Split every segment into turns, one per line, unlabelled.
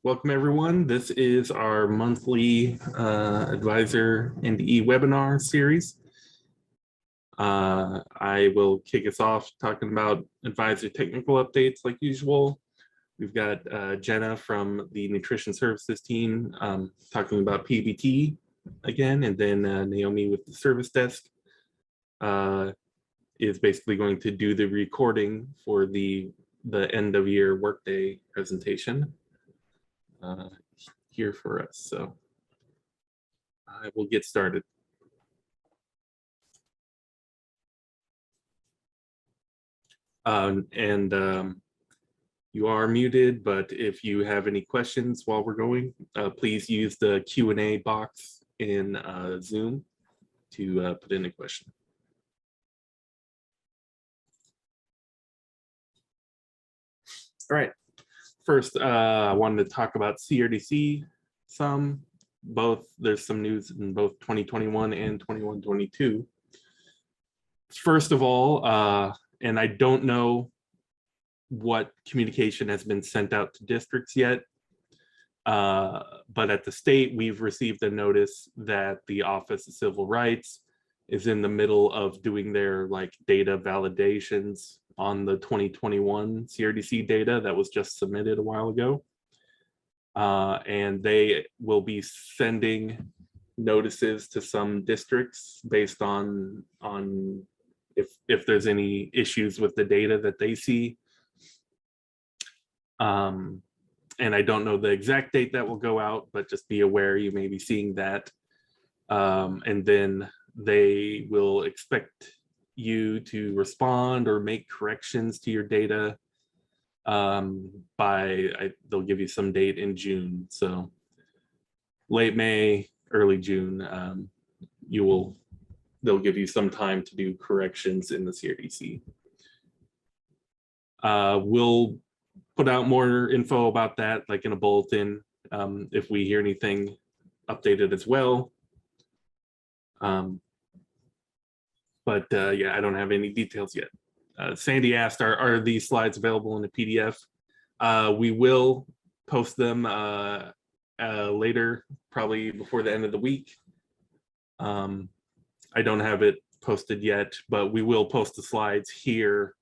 Welcome everyone. This is our monthly advisor and webinar series. I will kick us off talking about advisor technical updates like usual. We've got Jenna from the nutrition services team talking about P-EBT again, and then Naomi with the service desk is basically going to do the recording for the end of year workday presentation here for us. So I will get started. You are muted, but if you have any questions while we're going, please use the Q&A box in Zoom to put in a question. All right. First, I wanted to talk about CRDC some. There's some news in both 2021 and 21-22. First of all, and I don't know what communication has been sent out to districts yet, but at the state, we've received a notice that the Office of Civil Rights is in the middle of doing their data validations on the 2021 CRDC data that was just submitted a while ago. And they will be sending notices to some districts based on if there's any issues with the data that they see. And I don't know the exact date that will go out, but just be aware you may be seeing that. And then they will expect you to respond or make corrections to your data they'll give you some date in June. So late May, early June, they'll give you some time to do corrections in the CRDC. We'll put out more info about that, in a bulletin, if we hear anything updated as well. But yeah, I don't have any details yet. Sandy asked, are these slides available in a PDF? We will post them later, probably before the end of the week. I don't have it posted yet, but we will post the slides here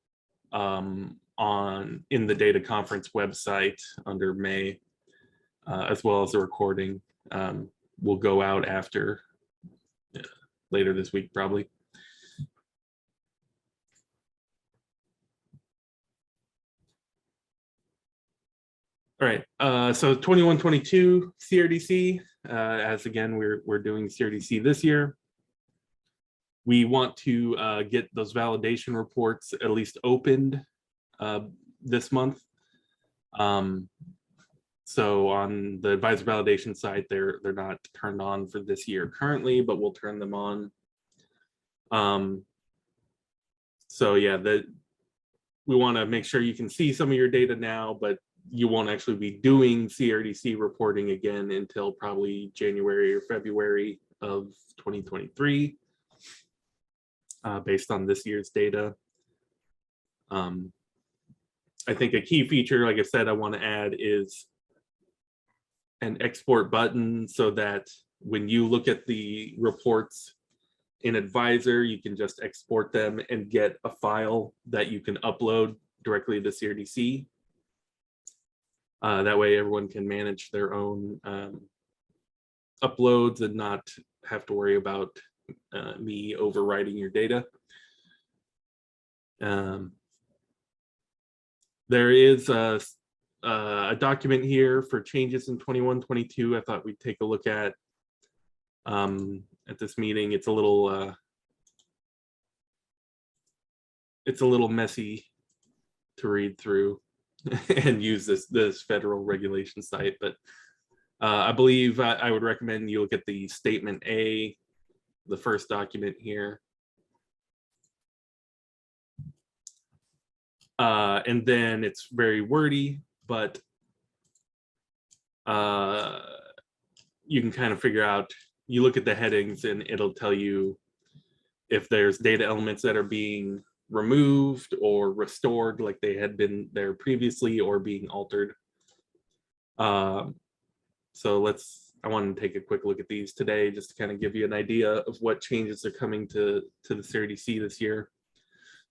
in the data conference website under May, as well as the recording will go out after later this week, probably. All right, so 21-22 CRDC, as again, we're doing CRDC this year. We want to get those validation reports at least opened this month. So on the advisor validation side, they're not turned on for this year currently, but we'll turn them on. So yeah, we want to make sure you can see some of your data now, but you won't actually be doing CRDC reporting again until probably January or February of 2023, based on this year's data. I think a key feature, like I said, I want to add is an export button so that when you look at the reports in Advisor, you can just export them and get a file that you can upload directly to CRDC. That way everyone can manage their own uploads and not have to worry about me overwriting your data. There is a document here for changes in 21-22. I thought we'd take a look at this meeting. It's a little messy to read through and use this federal regulation site, but I believe I would recommend you look at the statement A, the first document here. And then it's very wordy, but you can kind of figure out, you look at the headings and it'll tell you if there's data elements that are being removed or restored like they had been there previously or being altered. Um, so I wanted to take a quick look at these today just to kind of give you an idea of what changes are coming to the CRDC this year.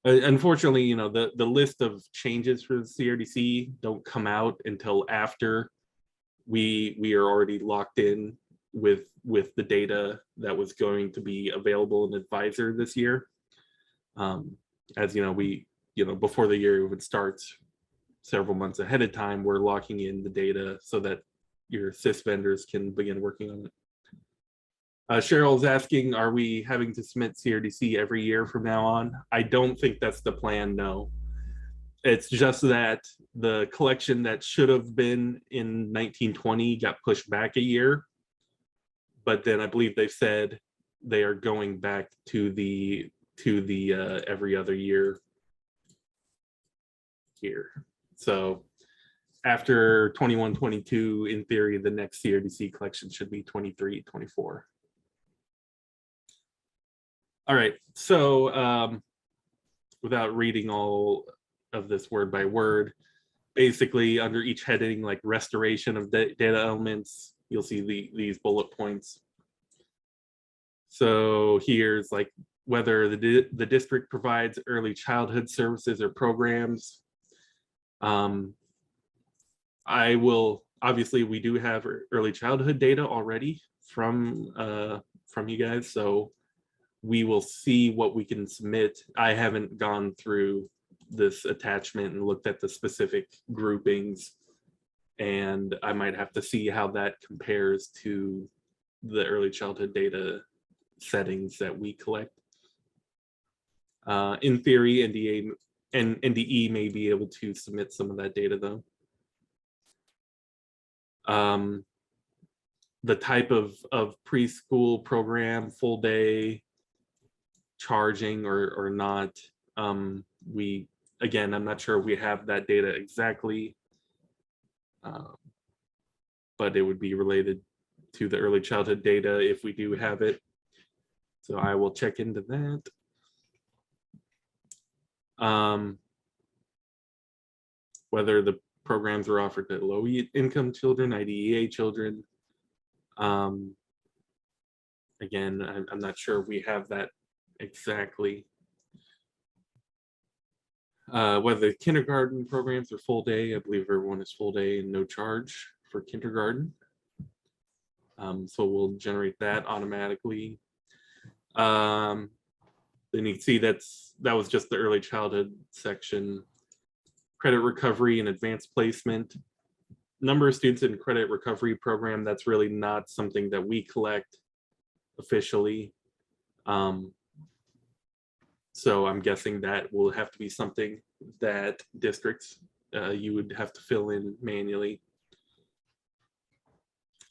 Unfortunately, the list of changes for the CRDC don't come out until after we are already locked in with the data that was going to be available in Advisor this year. As before the year even starts, several months ahead of time, we're locking in the data so that your SIS vendors can begin working on it. Cheryl's asking, are we having to submit CRDC every year from now on? I don't think that's the plan, no. It's just that the collection that should have been in 1920 got pushed back a year. But then I believe they've said they are going back to the every other year here. So after 21-22, in theory, the next CRDC collection should be 23-24. All right, so without reading all of this word by word, basically under each heading, like restoration of data elements, you'll see these bullet points. So here's like whether the district provides early childhood services or programs. Obviously we do have early childhood data already from you guys, so we will see what we can submit. I haven't gone through this attachment and looked at the specific groupings, and I might have to see how that compares to the early childhood data settings that we collect. In theory, NDA and NDE may be able to submit some of that data though. The type of preschool program, full day, charging or not. Again, I'm not sure we have that data exactly, but it would be related to the early childhood data if we do have it. So I will check into that. Whether the programs are offered to low income children, IDEA children. Again, I'm not sure we have that exactly. Whether kindergarten programs are full day, I believe everyone is full day and no charge for kindergarten. So we'll generate that automatically. Then you can see that was just the early childhood section. Credit recovery and advanced placement. Number of students in credit recovery program, that's really not something that we collect officially. So I'm guessing that will have to be something that districts, you would have to fill in manually.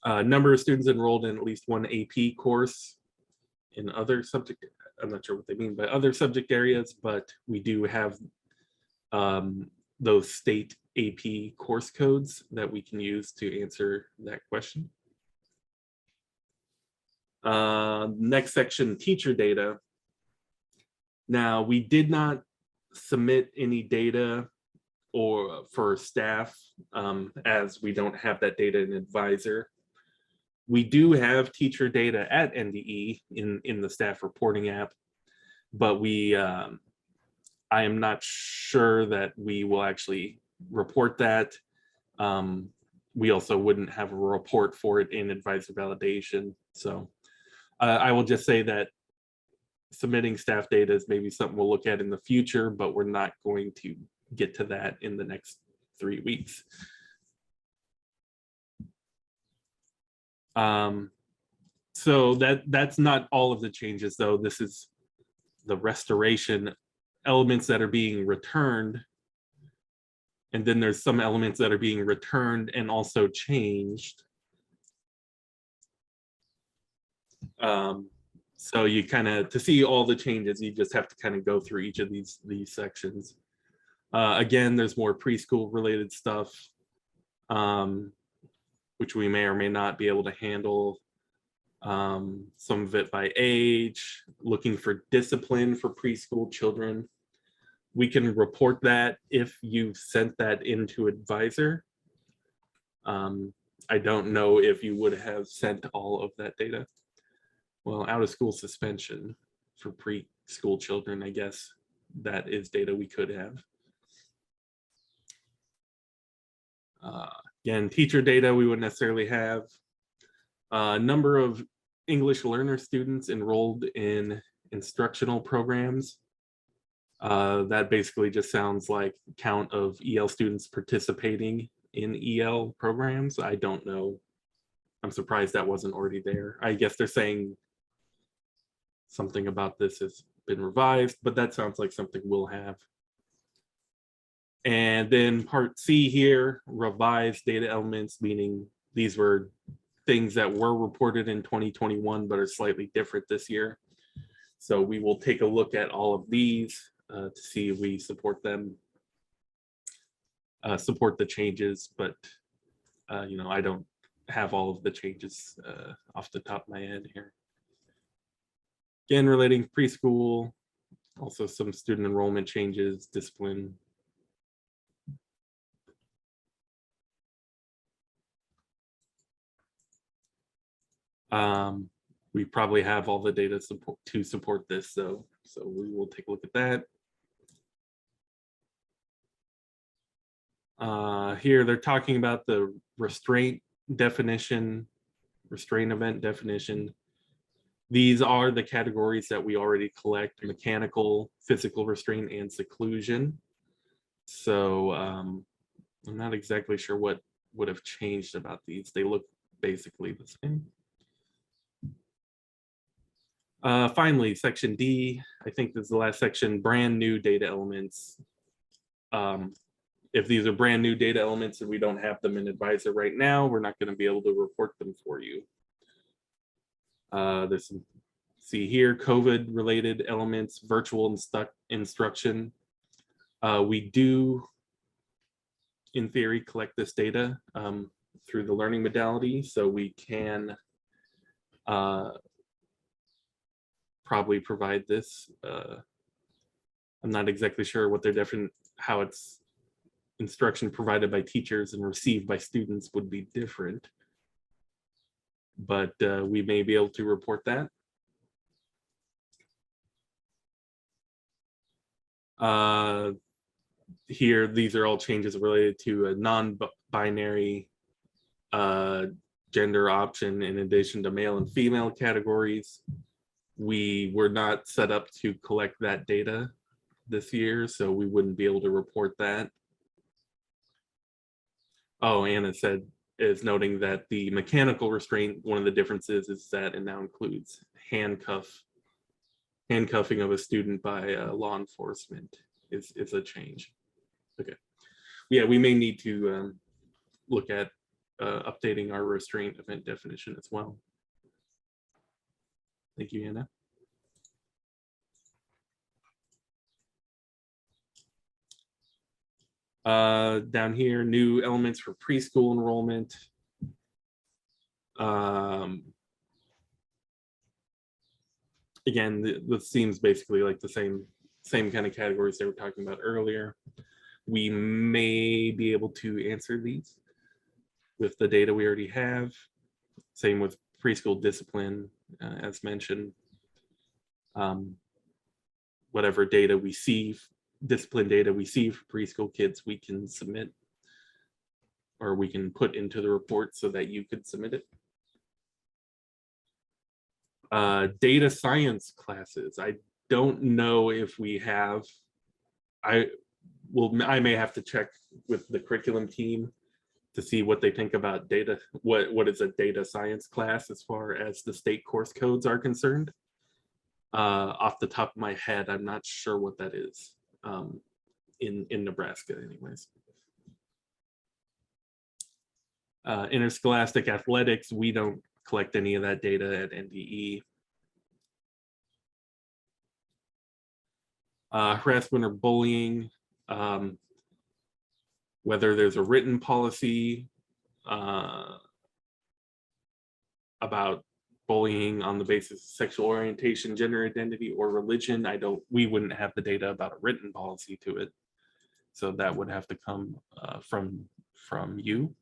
Number of students enrolled in at least one AP course in other subject, I'm not sure what they mean by other subject areas, but we do have those state AP course codes that we can use to answer that question. Next section, teacher data. Now, we did not submit any data or for staff, as we don't have that data in Advisor. We do have teacher data at NDE in the staff reporting app, but I am not sure that we will actually report that. We also wouldn't have a report for it in Advisor validation. So I will just say that submitting staff data is maybe something we'll look at in the future, but we're not going to get to that in the next 3 weeks. So that's not all of the changes though. This is the restoration elements that are being returned. And then there's some elements that are being returned and also changed. So you kind of, to see all the changes, you just have to kind of go through each of these sections. Again, there's more preschool related stuff, which we may or may not be able to handle. Some of it by age, looking for discipline for preschool children. We can report that if you've sent that into Advisor. I don't know if you would have sent all of that data. Well, out of school suspension for preschool children, I guess that is data we could have. Again, teacher data we wouldn't necessarily have. Number of English learner students enrolled in instructional programs. That basically just sounds like count of EL students participating in EL programs. I don't know. I'm surprised that wasn't already there. I guess they're saying something about this has been revised, but that sounds like something we'll have. And then part C here, revised data elements, meaning these were things that were reported in 2021, but are slightly different this year. So we will take a look at all of these to see if we support them, support the changes, but you know, I don't have all of the changes off the top of my head here. Again, relating to preschool, also some student enrollment changes, discipline. We probably have all the data to support this, though, so we will take a look at that. Here they're talking about the restraint definition, restraint event definition. These are the categories that we already collect: mechanical, physical restraint, and seclusion. So I'm not exactly sure what would have changed about these. They look basically the same. Finally, section D, I think this is the last section, brand new data elements. If these are brand new data elements and we don't have them in Advisor right now, we're not going to be able to report them for you. There's some, see here, COVID related elements, virtual instruction. We do, in theory, collect this data through the learning modality, so we can probably provide this. I'm not exactly sure what they're different, how it's instruction provided by teachers and received by students would be different, but we may be able to report that. Here, these are all changes related to a non-binary gender option in addition to male and female categories. We were not set up to collect that data this year, so we wouldn't be able to report that. Oh, Anna said, is noting that the mechanical restraint, one of the differences is that it now includes handcuffing of a student by law enforcement is a change. Okay. Yeah, we may need to look at updating our restraint event definition as well. Thank you, Anna. Down here, new elements for preschool enrollment. Again, this seems basically like the same kind of categories they were talking about earlier. We may be able to answer these with the data we already have. Same with preschool discipline, as mentioned. Whatever data we see, discipline data we see for preschool kids, we can submit, or we can put into the report so that you could submit it. Data science classes. I don't know if we have. I may have to check with the curriculum team to see what they think about data. What is a data science class as far as the state course codes are concerned? Off the top of my head, I'm not sure what that is in Nebraska, anyways. Interscholastic athletics, we don't collect any of that data at NDE. Harassment or bullying, whether there's a written policy about bullying on the basis of sexual orientation, gender identity, or religion. We wouldn't have the data about a written policy to it. So that would have to come from you.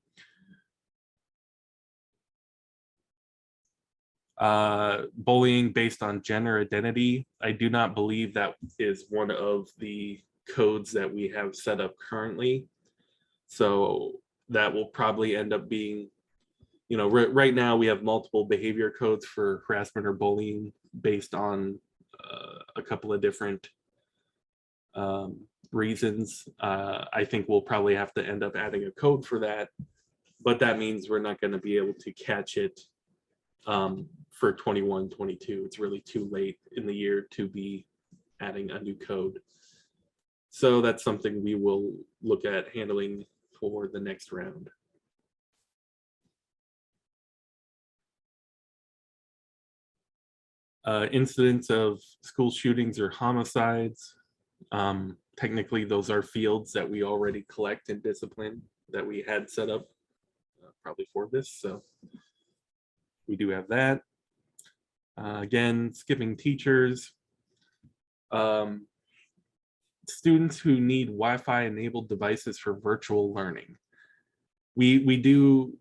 Bullying based on gender identity, I do not believe that is one of the codes that we have set up currently. So that will probably end up being, you know, right now we have multiple behavior codes for harassment or bullying based on a couple of different reasons. I think we'll probably have to end up adding a code for that, but that means we're not going to be able to catch it for 21, 22. It's really too late in the year to be adding a new code. So that's something we will look at handling for the next round. Incidents of school shootings or homicides. Technically, those are fields that we already collect and discipline that we had set up probably for this. So we do have that. Again, skipping teachers. Students who need Wi-Fi enabled devices for virtual learning. We do,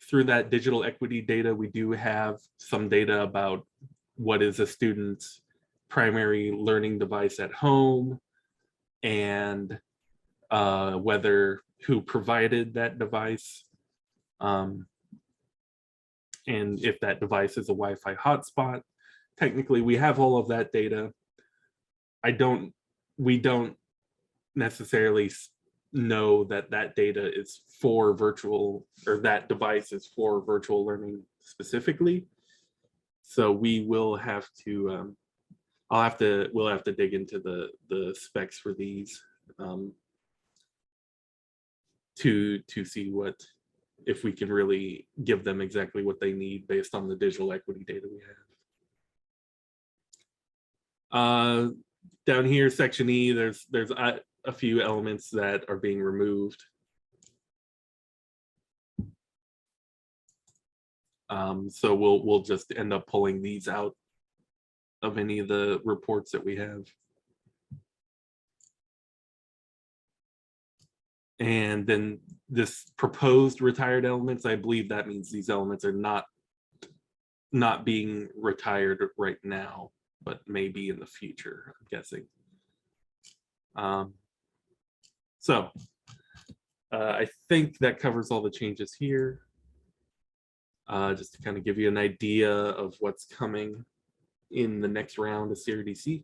through that digital equity data, we do have some data about what is a student's primary learning device at home and who provided that device. And if that device is a Wi-Fi hotspot. Technically, we have all of that data. We don't necessarily know that that data is for virtual, or that device is for virtual learning specifically. So we will have to, we'll have to dig into the specs for these to see if we can really give them exactly what they need based on the digital equity data we have. Down here, section E, there's a few elements that are being removed. So we'll just end up pulling these out of any of the reports that we have. And then this proposed retired elements, I believe that means these elements are not being retired right now, but maybe in the future, I'm guessing. So I think that covers all the changes here. Just to kind of give you an idea of what's coming in the next round of CRDC.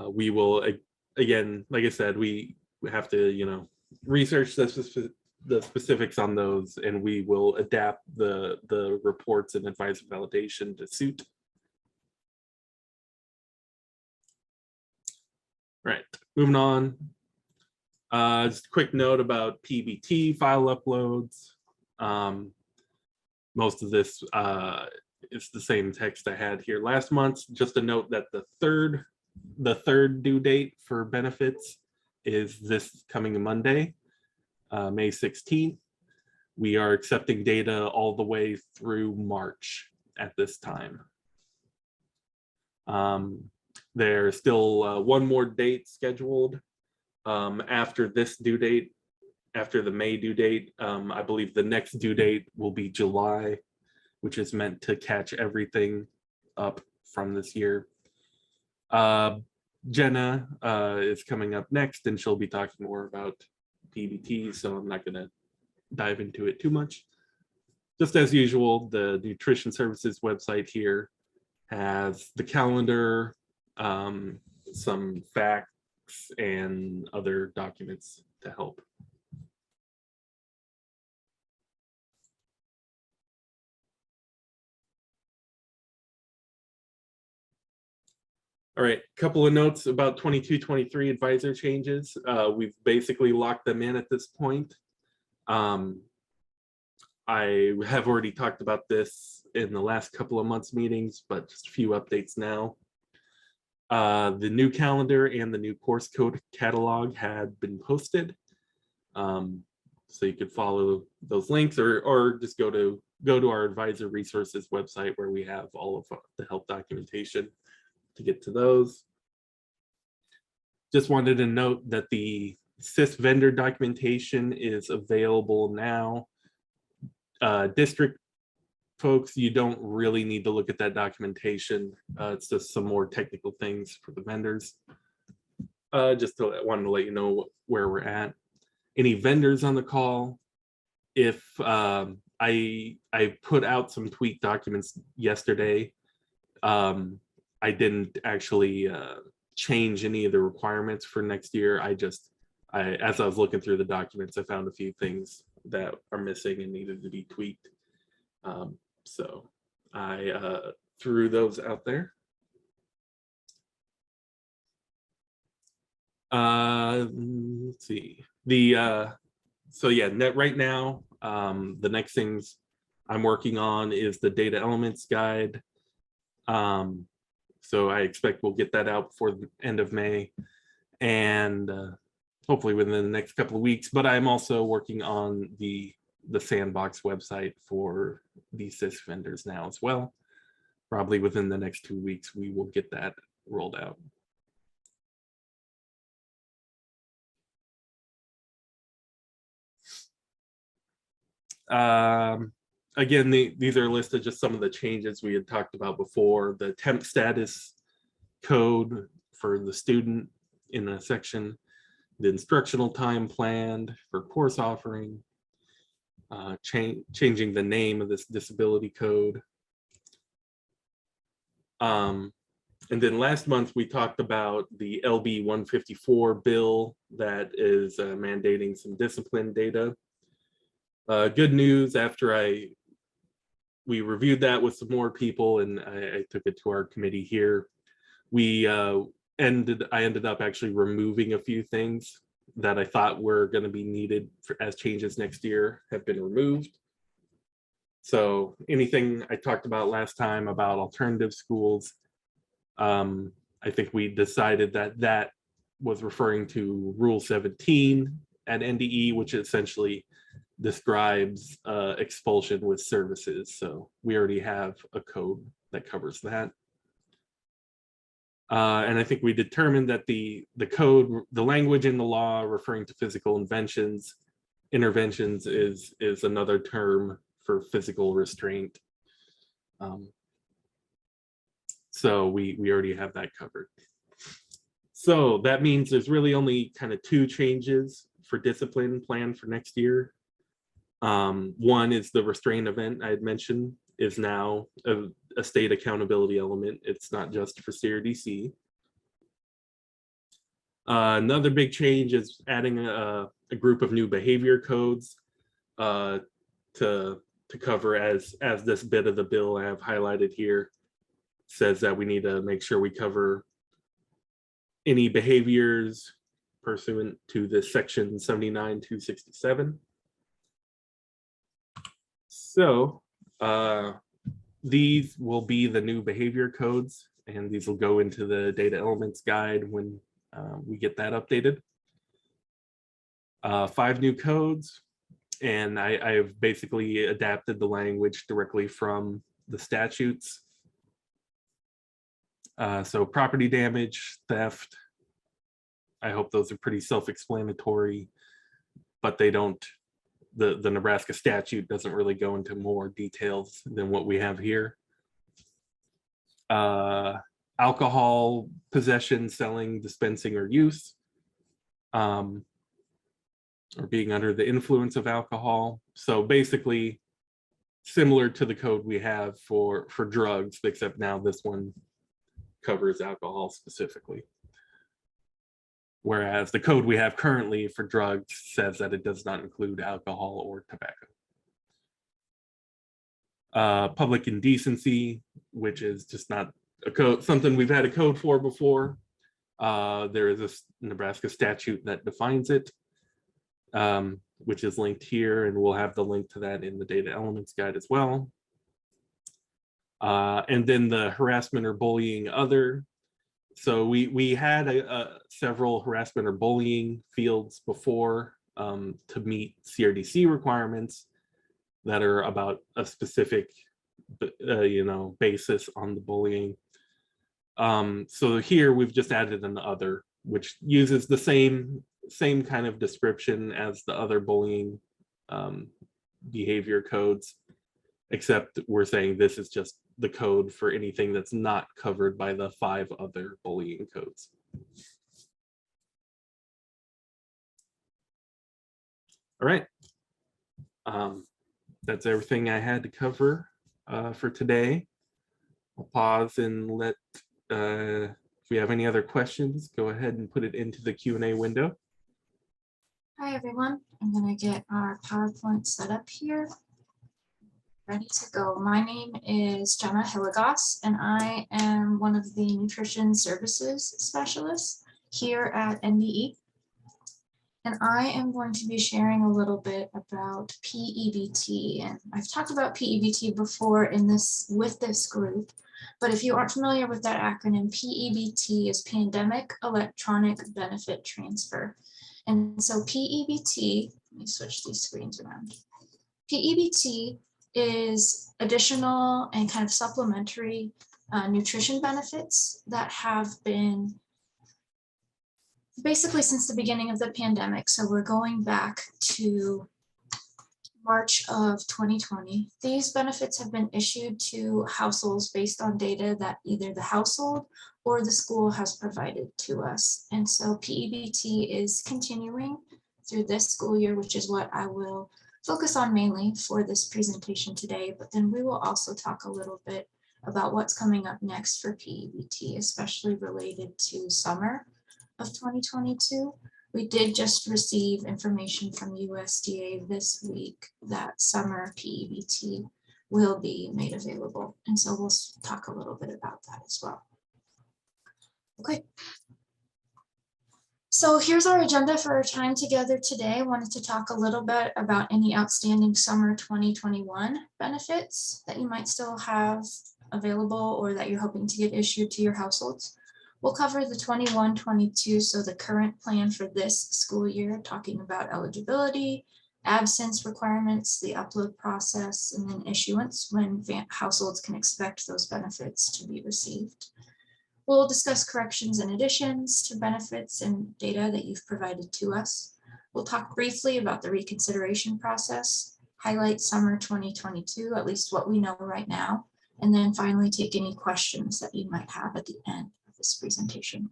We will, again, like I said, we have to, you know, research the specifics on those, and we will adapt the reports and advisor validation to suit. Right, moving on. Just a quick note about P-EBT file uploads. Most of this is the same text I had here last month. Just a note that the third due date for benefits is this coming Monday, May 16th. We are accepting data all the way through March at this time. There's still one more date scheduled after this due date, after the May due date. I believe the next due date will be July, which is meant to catch everything up from this year. Jenna is coming up next, and she'll be talking more about P-EBT, so I'm not going to dive into it too much. Just as usual, the nutrition services website here has the calendar, some facts, and other documents to help. All right, a couple of notes about 22-23 advisor changes. We've basically locked them in at this point. I have already talked about this in the last couple of months meetings, but just a few updates now. The new calendar and the new course code catalog had been posted. So you could follow those links, or just go to our advisor resources website where we have all of the help documentation to get to those. Just wanted to note that the CIS vendor documentation is available now. District folks, you don't really need to look at that documentation. It's just some more technical things for the vendors. Just wanted to let you know where we're at. Any vendors on the call? If I put out some tweak documents yesterday. I didn't actually change any of the requirements for next year. As I was looking through the documents, I found a few things that are missing and needed to be tweaked. So I threw those out there. Let's see. So yeah, right now, the next things I'm working on is the data elements guide. So I expect we'll get that out before the end of May, and hopefully within the next couple of weeks. But I'm also working on the sandbox website for the SIS vendors now as well. Probably within the next 2 weeks, we will get that rolled out. Again, these are listed just some of the changes we had talked about before. The temp status code for the student in a section, the instructional time planned for course offering, changing the name of this disability code. And then last month we talked about the LB 154 bill that is mandating some discipline data. Good news, after we reviewed that with some more people and I took it to our committee here, I ended up actually removing a few things that I thought were going to be needed as changes next year have been removed. So anything I talked about last time about alternative schools, I think we decided that was referring to Rule 17 at NDE, which essentially describes expulsion with services. So we already have a code that covers that. And I think we determined that the code, the language in the law referring to physical interventions is another term for physical restraint. So we already have that covered. So that means there's really only kind of 2 changes for discipline planned for next year. One is the restraint event I had mentioned is now a state accountability element. It's not just for CRDC. Another big change is adding a group of new behavior codes to cover as this bit of the bill I have highlighted here says that we need to make sure we cover any behaviors pursuant to this section 79-267. So these will be the new behavior codes, and these will go into the data elements guide when we get that updated. 5 new codes, and I've basically adapted the language directly from the statutes. So property damage, theft, I hope those are pretty self-explanatory, but they don't, the Nebraska statute doesn't really go into more details than what we have here. Alcohol possession, selling, dispensing, or use, or being under the influence of alcohol. So basically similar to the code we have for drugs, except now this one covers alcohol specifically. Whereas the code we have currently for drugs says that it does not include alcohol or tobacco. Public indecency, which is just not a code, something we've had a code for before. There is a Nebraska statute that defines it, which is linked here, and we'll have the link to that in the data elements guide as well. And then the harassment or bullying other. So we had several harassment or bullying fields before to meet CRDC requirements that are about a specific basis on the bullying. So here we've just added an other, which uses the same kind of description as the other bullying behavior codes. except we're saying this is just the code for anything that's not covered by the 5 other bullying codes. All right. That's everything I had to cover for today. I'll pause and let, if we have any other questions, go ahead and put it into the Q&A window.
Hi, everyone. I'm going to get our PowerPoint set up here. Ready to go. My name is Jenna Hilligoss, and I am one of the nutrition services specialists here at NBE. And I am going to be sharing a little bit about P-EBT. And I've talked about P-EBT before with this group, but if you aren't familiar with that acronym, P-EBT is Pandemic Electronic Benefit Transfer. And so P-EBT, let me switch these screens around. P-EBT is additional and kind of supplementary nutrition benefits that have been basically since the beginning of the pandemic. So we're going back to March of 2020. These benefits have been issued to households based on data that either the household or the school has provided to us. And so P-EBT is continuing through this school year, which is what I will focus on mainly for this presentation today. But then we will also talk a little bit about what's coming up next for P-EBT, especially related to summer of 2022. We did just receive information from USDA this week that summer P-EBT will be made available. And so we'll talk a little bit about that as well. Okay. So here's our agenda for our time together today. I wanted to talk a little bit about any outstanding summer 2021 benefits that you might still have available or that you're hoping to get issued to your households. We'll cover the 21-22, so the current plan for this school year, talking about eligibility, absence requirements, the upload process, and then issuance when households can expect those benefits to be received. We'll discuss corrections and additions to benefits and data that you've provided to us. We'll talk briefly about the reconsideration process, highlight summer 2022, at least what we know right now, and then finally take any questions that you might have at the end this presentation.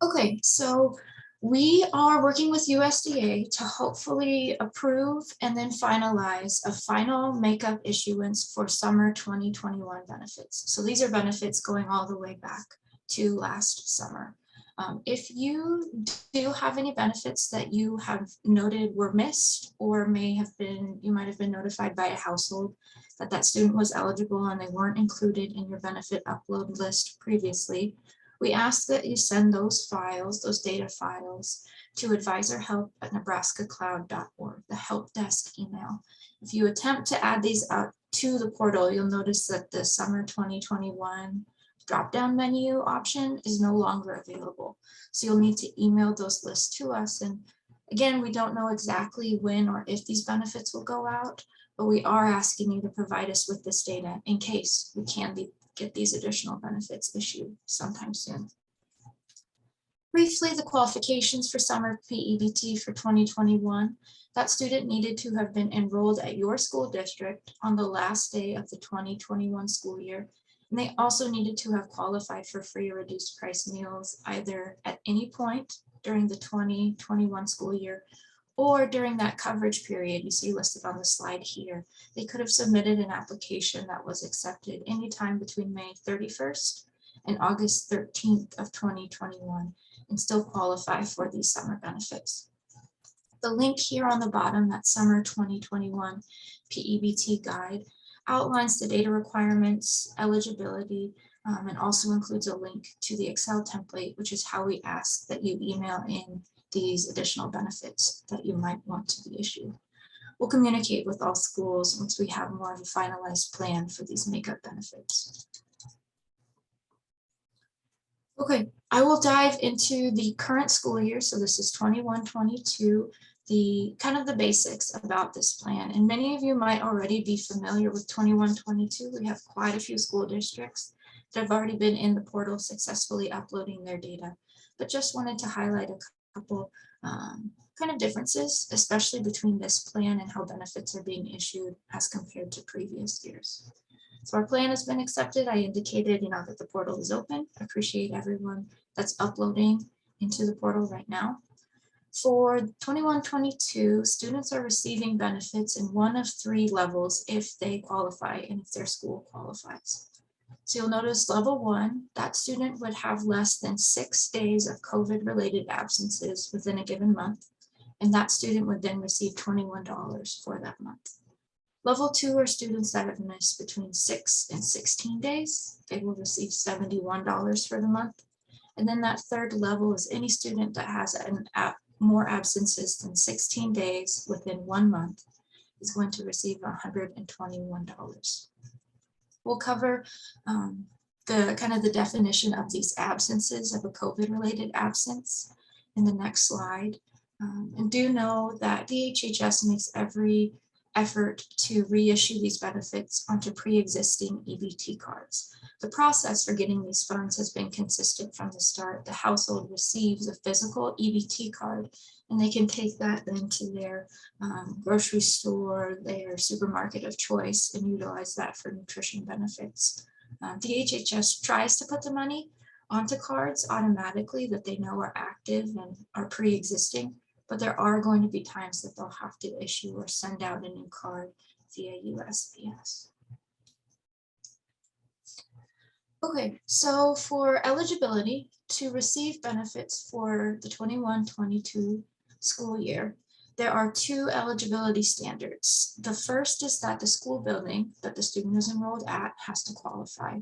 Okay, so we are working with USDA to hopefully approve and then finalize a final makeup issuance for summer 2021 benefits. So these are benefits going all the way back to last summer. If you do have any benefits that you have noted were missed or you might have been notified by a household that that student was eligible and they weren't included in your benefit upload list previously, we ask that you send those files, those data files, to advisorhelp@nebraskacloud.org, the help desk email. If you attempt to add these out to the portal, you'll notice that the summer 2021 drop-down menu option is no longer available. So you'll need to email those lists to us. And again, we don't know exactly when or if these benefits will go out, but we are asking you to provide us with this data in case we can get these additional benefits issued sometime soon. Briefly, the qualifications for summer P-EBT for 2021. That student needed to have been enrolled at your school district on the last day of the 2021 school year. And they also needed to have qualified for free or reduced price meals either at any point during the 2021 school year or during that coverage period you see listed on the slide here. They could have submitted an application that was accepted anytime between May 31st and August 13th of 2021 and still qualify for these summer benefits. The link here on the bottom, that summer 2021 P-EBT guide, outlines the data requirements, eligibility, and also includes a link to the Excel template, which is how we ask that you email in these additional benefits that you might want to be issued. We'll communicate with all schools once we have more of a finalized plan for these makeup benefits. Okay, I will dive into the current school year. So this is 21-22. The kind of the basics about this plan. And many of you might already be familiar with 21-22. We have quite a few school districts that have already been in the portal successfully uploading their data, but just wanted to highlight a couple kind of differences, especially between this plan and how benefits are being issued as compared to previous years. So our plan has been accepted. I indicated, that the portal is open. I appreciate everyone that's uploading into the portal right now. For 21-22, students are receiving benefits in one of 3 levels if they qualify and if their school qualifies. So you'll notice level 1, that student would have less than 6 days of COVID-related absences within a given month, and that student would then receive $21 for that month. Level 2 are students that have missed between 6 and 16 days. They will receive $71 for the month. And then that third level is any student that has more absences than 16 days within 1 month is going to receive $121. We'll cover the definition of these absences of a COVID-related absence in the next slide. And do know that DHHS makes every effort to reissue these benefits onto pre-existing EBT cards. The process for getting these funds has been consistent from the start. The household receives a physical EBT card, and they can take that then to their grocery store, their supermarket of choice, and utilize that for nutrition benefits. DHHS tries to put the money onto cards automatically that they know are active and are pre-existing, but there are going to be times that they'll have to issue or send out a new card via USPS. Okay, so for eligibility to receive benefits for the 21-22 school year, there are 2 eligibility standards. The first is that the school building that the student is enrolled at has to qualify.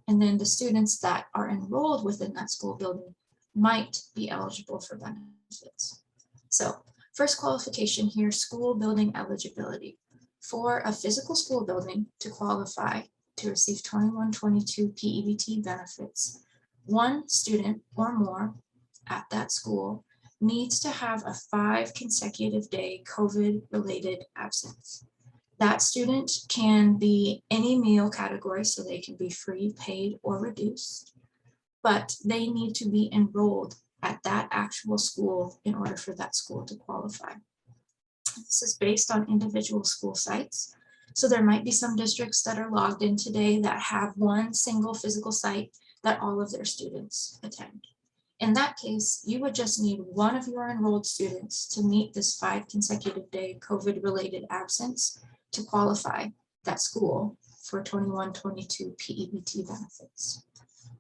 And then the students that are enrolled within that school building might be eligible for benefits. So first qualification here, school building eligibility. For a physical school building to qualify to receive 21-22 P-EBT benefits, 1 student or more at that school needs to have a 5 consecutive day COVID-related absence. That student can be any meal category, so they can be free, paid, or reduced, but they need to be enrolled at that actual school in order for that school to qualify. This is based on individual school sites. So there might be some districts that are logged in today that have 1 single physical site that all of their students attend. In that case, you would just need 1 of your enrolled students to meet this 5 consecutive day COVID-related absence to qualify that school for 21-22 P-EBT benefits.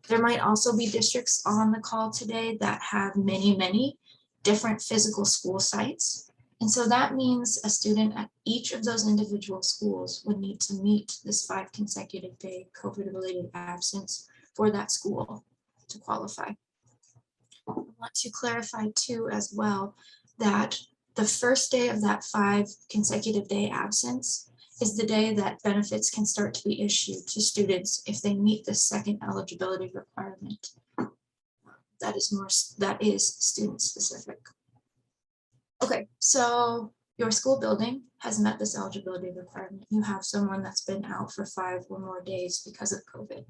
There might also be districts on the call today that have many different physical school sites. And so that means a student at each of those individual schools would need to meet this 5 consecutive day COVID-related absence for that school to qualify. I want to clarify too as well that the first day of that 5 consecutive day absence is the day that benefits can start to be issued to students if they meet the second eligibility requirement. That is student specific. Okay, so your school building has met this eligibility requirement. You have someone that's been out for 5 or more days because of COVID.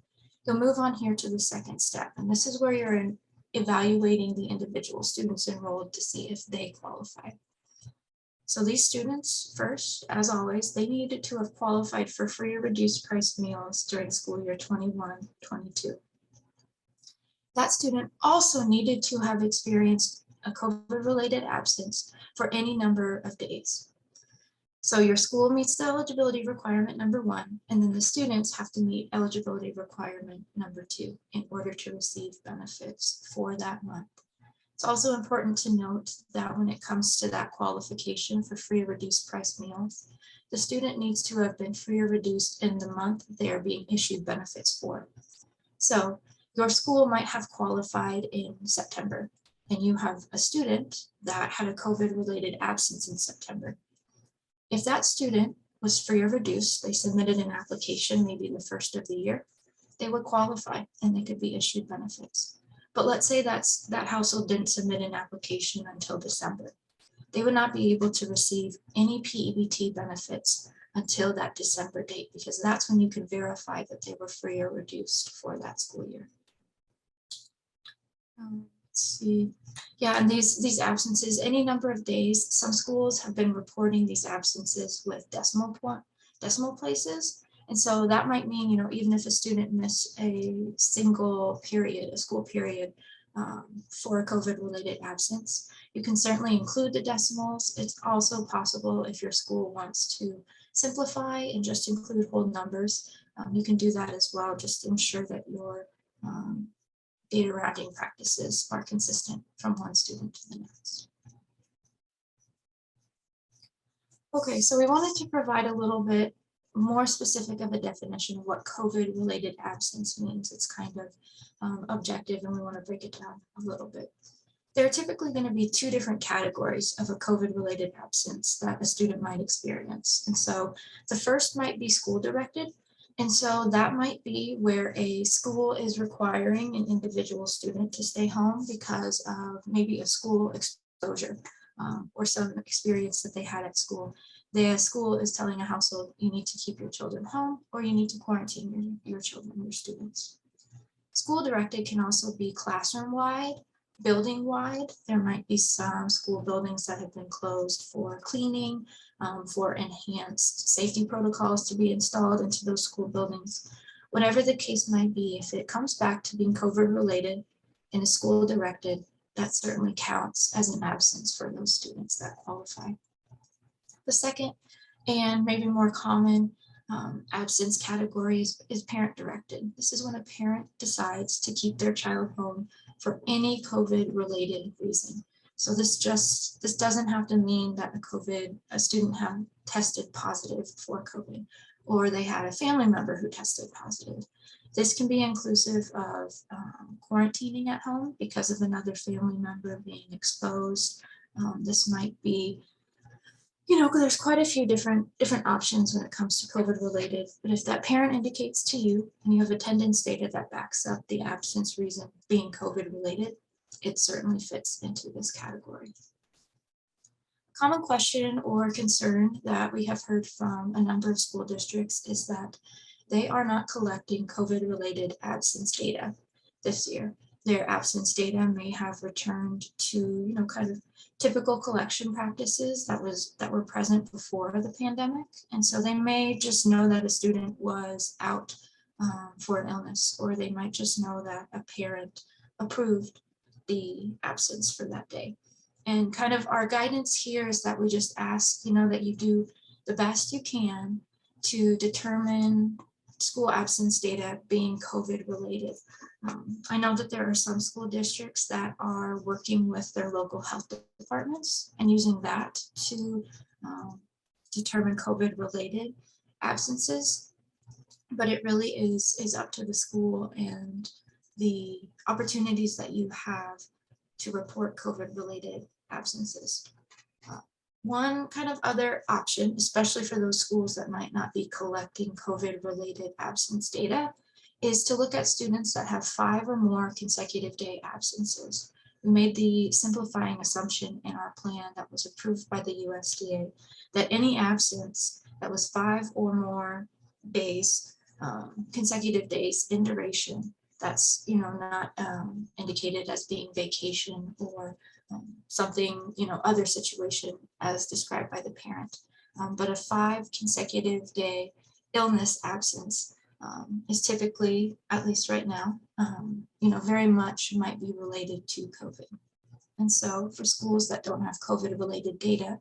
You'll move on here to the second step, and this is where you're evaluating the individual students enrolled to see if they qualify. So these students, first, as always, they needed to have qualified for free or reduced price meals during school year 21-22. That student also needed to have experienced a COVID-related absence for any number of days. So your school meets the eligibility requirement number 1, and then the students have to meet eligibility requirement number 2 in order to receive benefits for that month. It's also important to note that when it comes to that qualification for free or reduced price meals, the student needs to have been free or reduced in the month they are being issued benefits for. So your school might have qualified in September, and you have a student that had a COVID-related absence in September. If that student was free or reduced, they submitted an application maybe the first of the year, they would qualify and they could be issued benefits. But let's say that household didn't submit an application until December. They would not be able to receive any P-EBT benefits until that December date, because that's when you can verify that they were free or reduced for that school year. Let's see. Yeah, and these absences, any number of days, some schools have been reporting these absences with decimal places. And so that might mean, even if a student missed a single period, a school period, for a COVID-related absence, you can certainly include the decimals. It's also possible if your school wants to simplify and just include whole numbers, you can do that as well. Just ensure that your data rounding practices are consistent from one student to the next. Okay, so we wanted to provide a little bit more specific of a definition of what COVID-related absence means. It's kind of objective, and we want to break it down a little bit. There are typically going to be two different categories of a COVID-related absence that a student might experience. And so the first might be school-directed. And so that might be where a school is requiring an individual student to stay home because of maybe a school exposure or some experience that they had at school. The school is telling a household, you need to keep your children home, or you need to quarantine your children, your students. School-directed can also be classroom-wide, building-wide. There might be some school buildings that have been closed for cleaning, for enhanced safety protocols to be installed into those school buildings. Whatever the case might be, if it comes back to being COVID-related and is school-directed, that certainly counts as an absence for those students that qualify. The second, and maybe more common, absence categories is parent-directed. This is when a parent decides to keep their child home for any COVID-related reason. So this doesn't have to mean that a student had tested positive for COVID, or they had a family member who tested positive. This can be inclusive of quarantining at home because of another family member being exposed. This might be, there's quite a few different options when it comes to COVID-related, but if that parent indicates to you and you have attendance data that backs up the absence reason being COVID-related, it certainly fits into this category. Common question or concern that we have heard from a number of school districts is that they are not collecting COVID-related absence data this year. Their absence data may have returned to, kind of typical collection practices that were present before the pandemic. And so they may just know that a student was out for an illness, or they might just know that a parent approved the absence for that day. And kind of our guidance here is that we just ask, that you do the best you can to determine school absence data being COVID related. I know that there are some school districts that are working with their local health departments and using that to determine COVID related absences, but it really is up to the school and the opportunities that you have to report COVID related absences. One kind of other option, especially for those schools that might not be collecting COVID-related absence data, is to look at students that have 5 or more consecutive day absences. We made the simplifying assumption in our plan that was approved by the USDA that any absence that was 5 or more days, consecutive days in duration, that's not indicated as being vacation or something, other situation as described by the parent. But a 5 consecutive day illness absence is typically, at least right now, very much might be related to COVID. And so for schools that don't have COVID related data,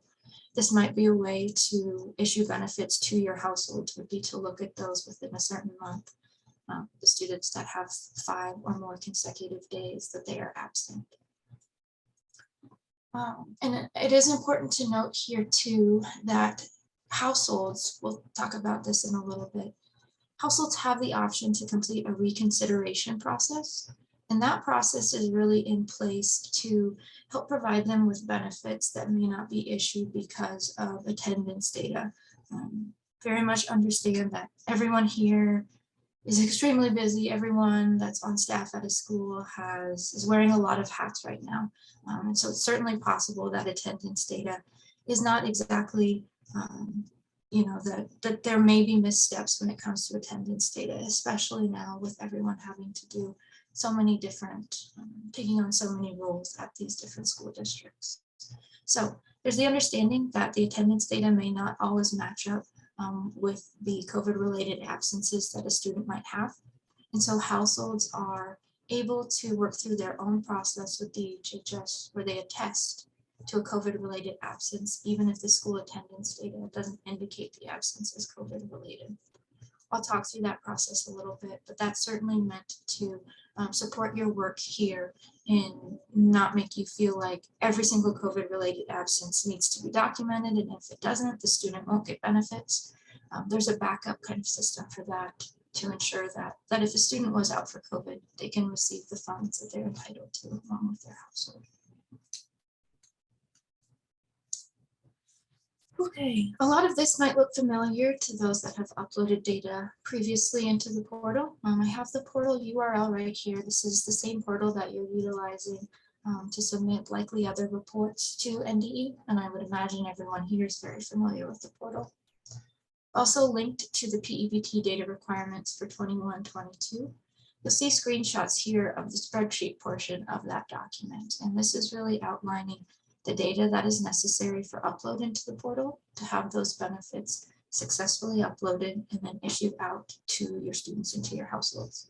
this might be a way to issue benefits to your household, would be to look at those within a certain month. The students that have 5 or more consecutive days that they are absent. And it is important to note here too that households, we'll talk about this in a little bit, households have the option to complete a reconsideration process. And that process is really in place to help provide them with benefits that may not be issued because of attendance data. Very much understand that everyone here is extremely busy. Everyone that's on staff at a school is wearing a lot of hats right now. And so it's certainly possible that attendance data is not exactly, that there may be missteps when it comes to attendance data, especially now with everyone having to do so many different, taking on so many roles at these different school districts. So there's the understanding that the attendance data may not always match up with the COVID-related absences that a student might have. And so households are able to work through their own process with the HHS where they attest to a COVID-related absence, even if the school attendance data doesn't indicate the absence is COVID-related. I'll talk through that process a little bit, but that's certainly meant to support your work here and not make you feel like every single COVID-related absence needs to be documented, and if it doesn't, the student won't get benefits. There's a backup kind of system for that to ensure that if a student was out for COVID, they can receive the funds that they're entitled to along with their household. Okay, a lot of this might look familiar to those that have uploaded data previously into the portal. I have the portal URL right here. This is the same portal that you're utilizing to submit likely other reports to NDE, and I would imagine everyone here is very familiar with the portal. Also linked to the P-EBT data requirements for 21-22. You'll see screenshots here of the spreadsheet portion of that document, and this is really outlining the data that is necessary for upload into the portal to have those benefits successfully uploaded and then issued out to your students and to your households.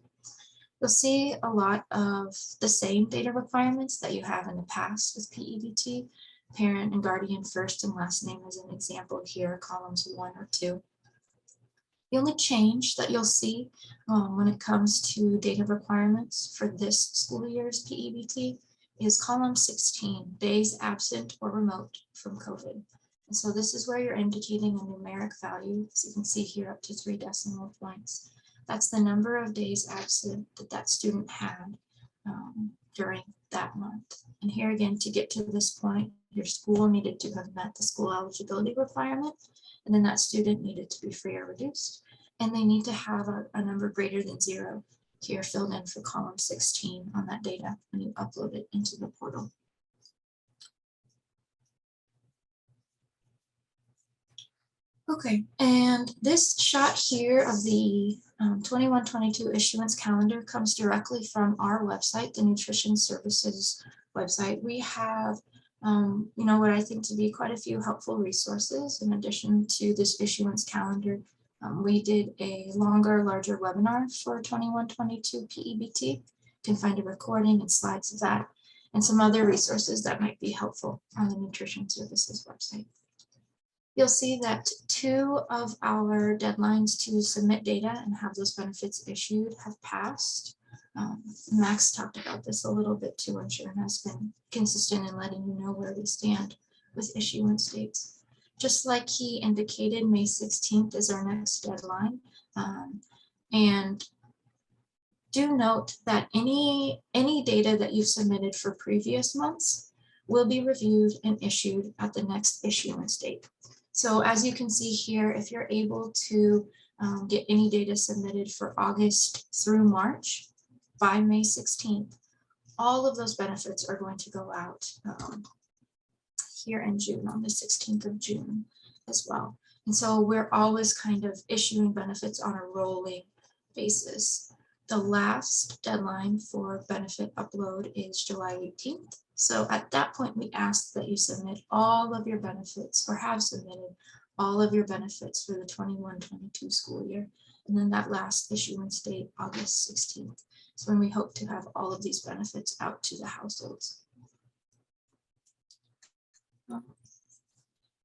You'll see a lot of the same data requirements that you have in the past with P-EBT, parent and guardian first and last name as an example here, columns 1 or 2. The only change that you'll see when it comes to data requirements for this school year's P-EBT is column 16, days absent or remote from COVID. And so this is where you're indicating a numeric value, as you can see here, up to 3 decimal points. That's the number of days absent that that student had during that month. And here again, to get to this point, your school needed to have met the school eligibility requirement, and then that student needed to be free or reduced. And they need to have a number greater than 0 here filled in for column 16 on that data when you upload it into the portal. Okay, and this shot here of the 21-22 issuance calendar comes directly from our website, the Nutrition Services website. We have what I think to be quite a few helpful resources in addition to this issuance calendar. We did a larger webinar for 21-22 P-EBT. You can find a recording and slides of that and some other resources that might be helpful on the Nutrition Services website. You'll see that 2 of our deadlines to submit data and have those benefits issued have passed. Max talked about this a little bit too, I'm sure, and has been consistent in letting you know where we stand with issuance dates. Just like he indicated, May 16th is our next deadline. And do note that any data that you've submitted for previous months will be reviewed and issued at the next issuance date. So as you can see here, if you're able to get any data submitted for August through March by May 16th, all of those benefits are going to go out here in June, on the 16th of June as well. And so we're always kind of issuing benefits on a rolling basis. The last deadline for benefit upload is July 18th. So at that point, we ask that you submit all of your benefits, or have submitted all of your benefits for the 21-22 school year. And then that last issuance date, August 16th, is when we hope to have all of these benefits out to the households.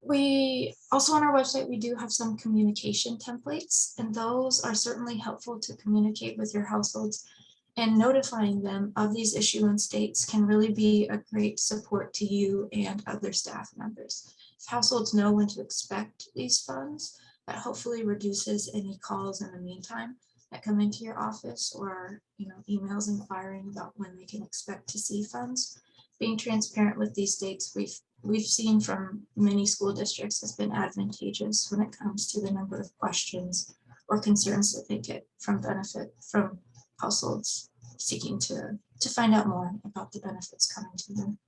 We also, on our website, we do have some communication templates, and those are certainly helpful to communicate with your households, and notifying them of these issuance dates can really be a great support to you and other staff members. If households know when to expect these funds, that hopefully reduces any calls in the meantime that come into your office, or emails inquiring about when they can expect to see funds. Being transparent with these dates, we've seen from many school districts, has been advantageous when it comes to the number of questions or concerns that they get from households seeking to find out more about the benefits coming to them.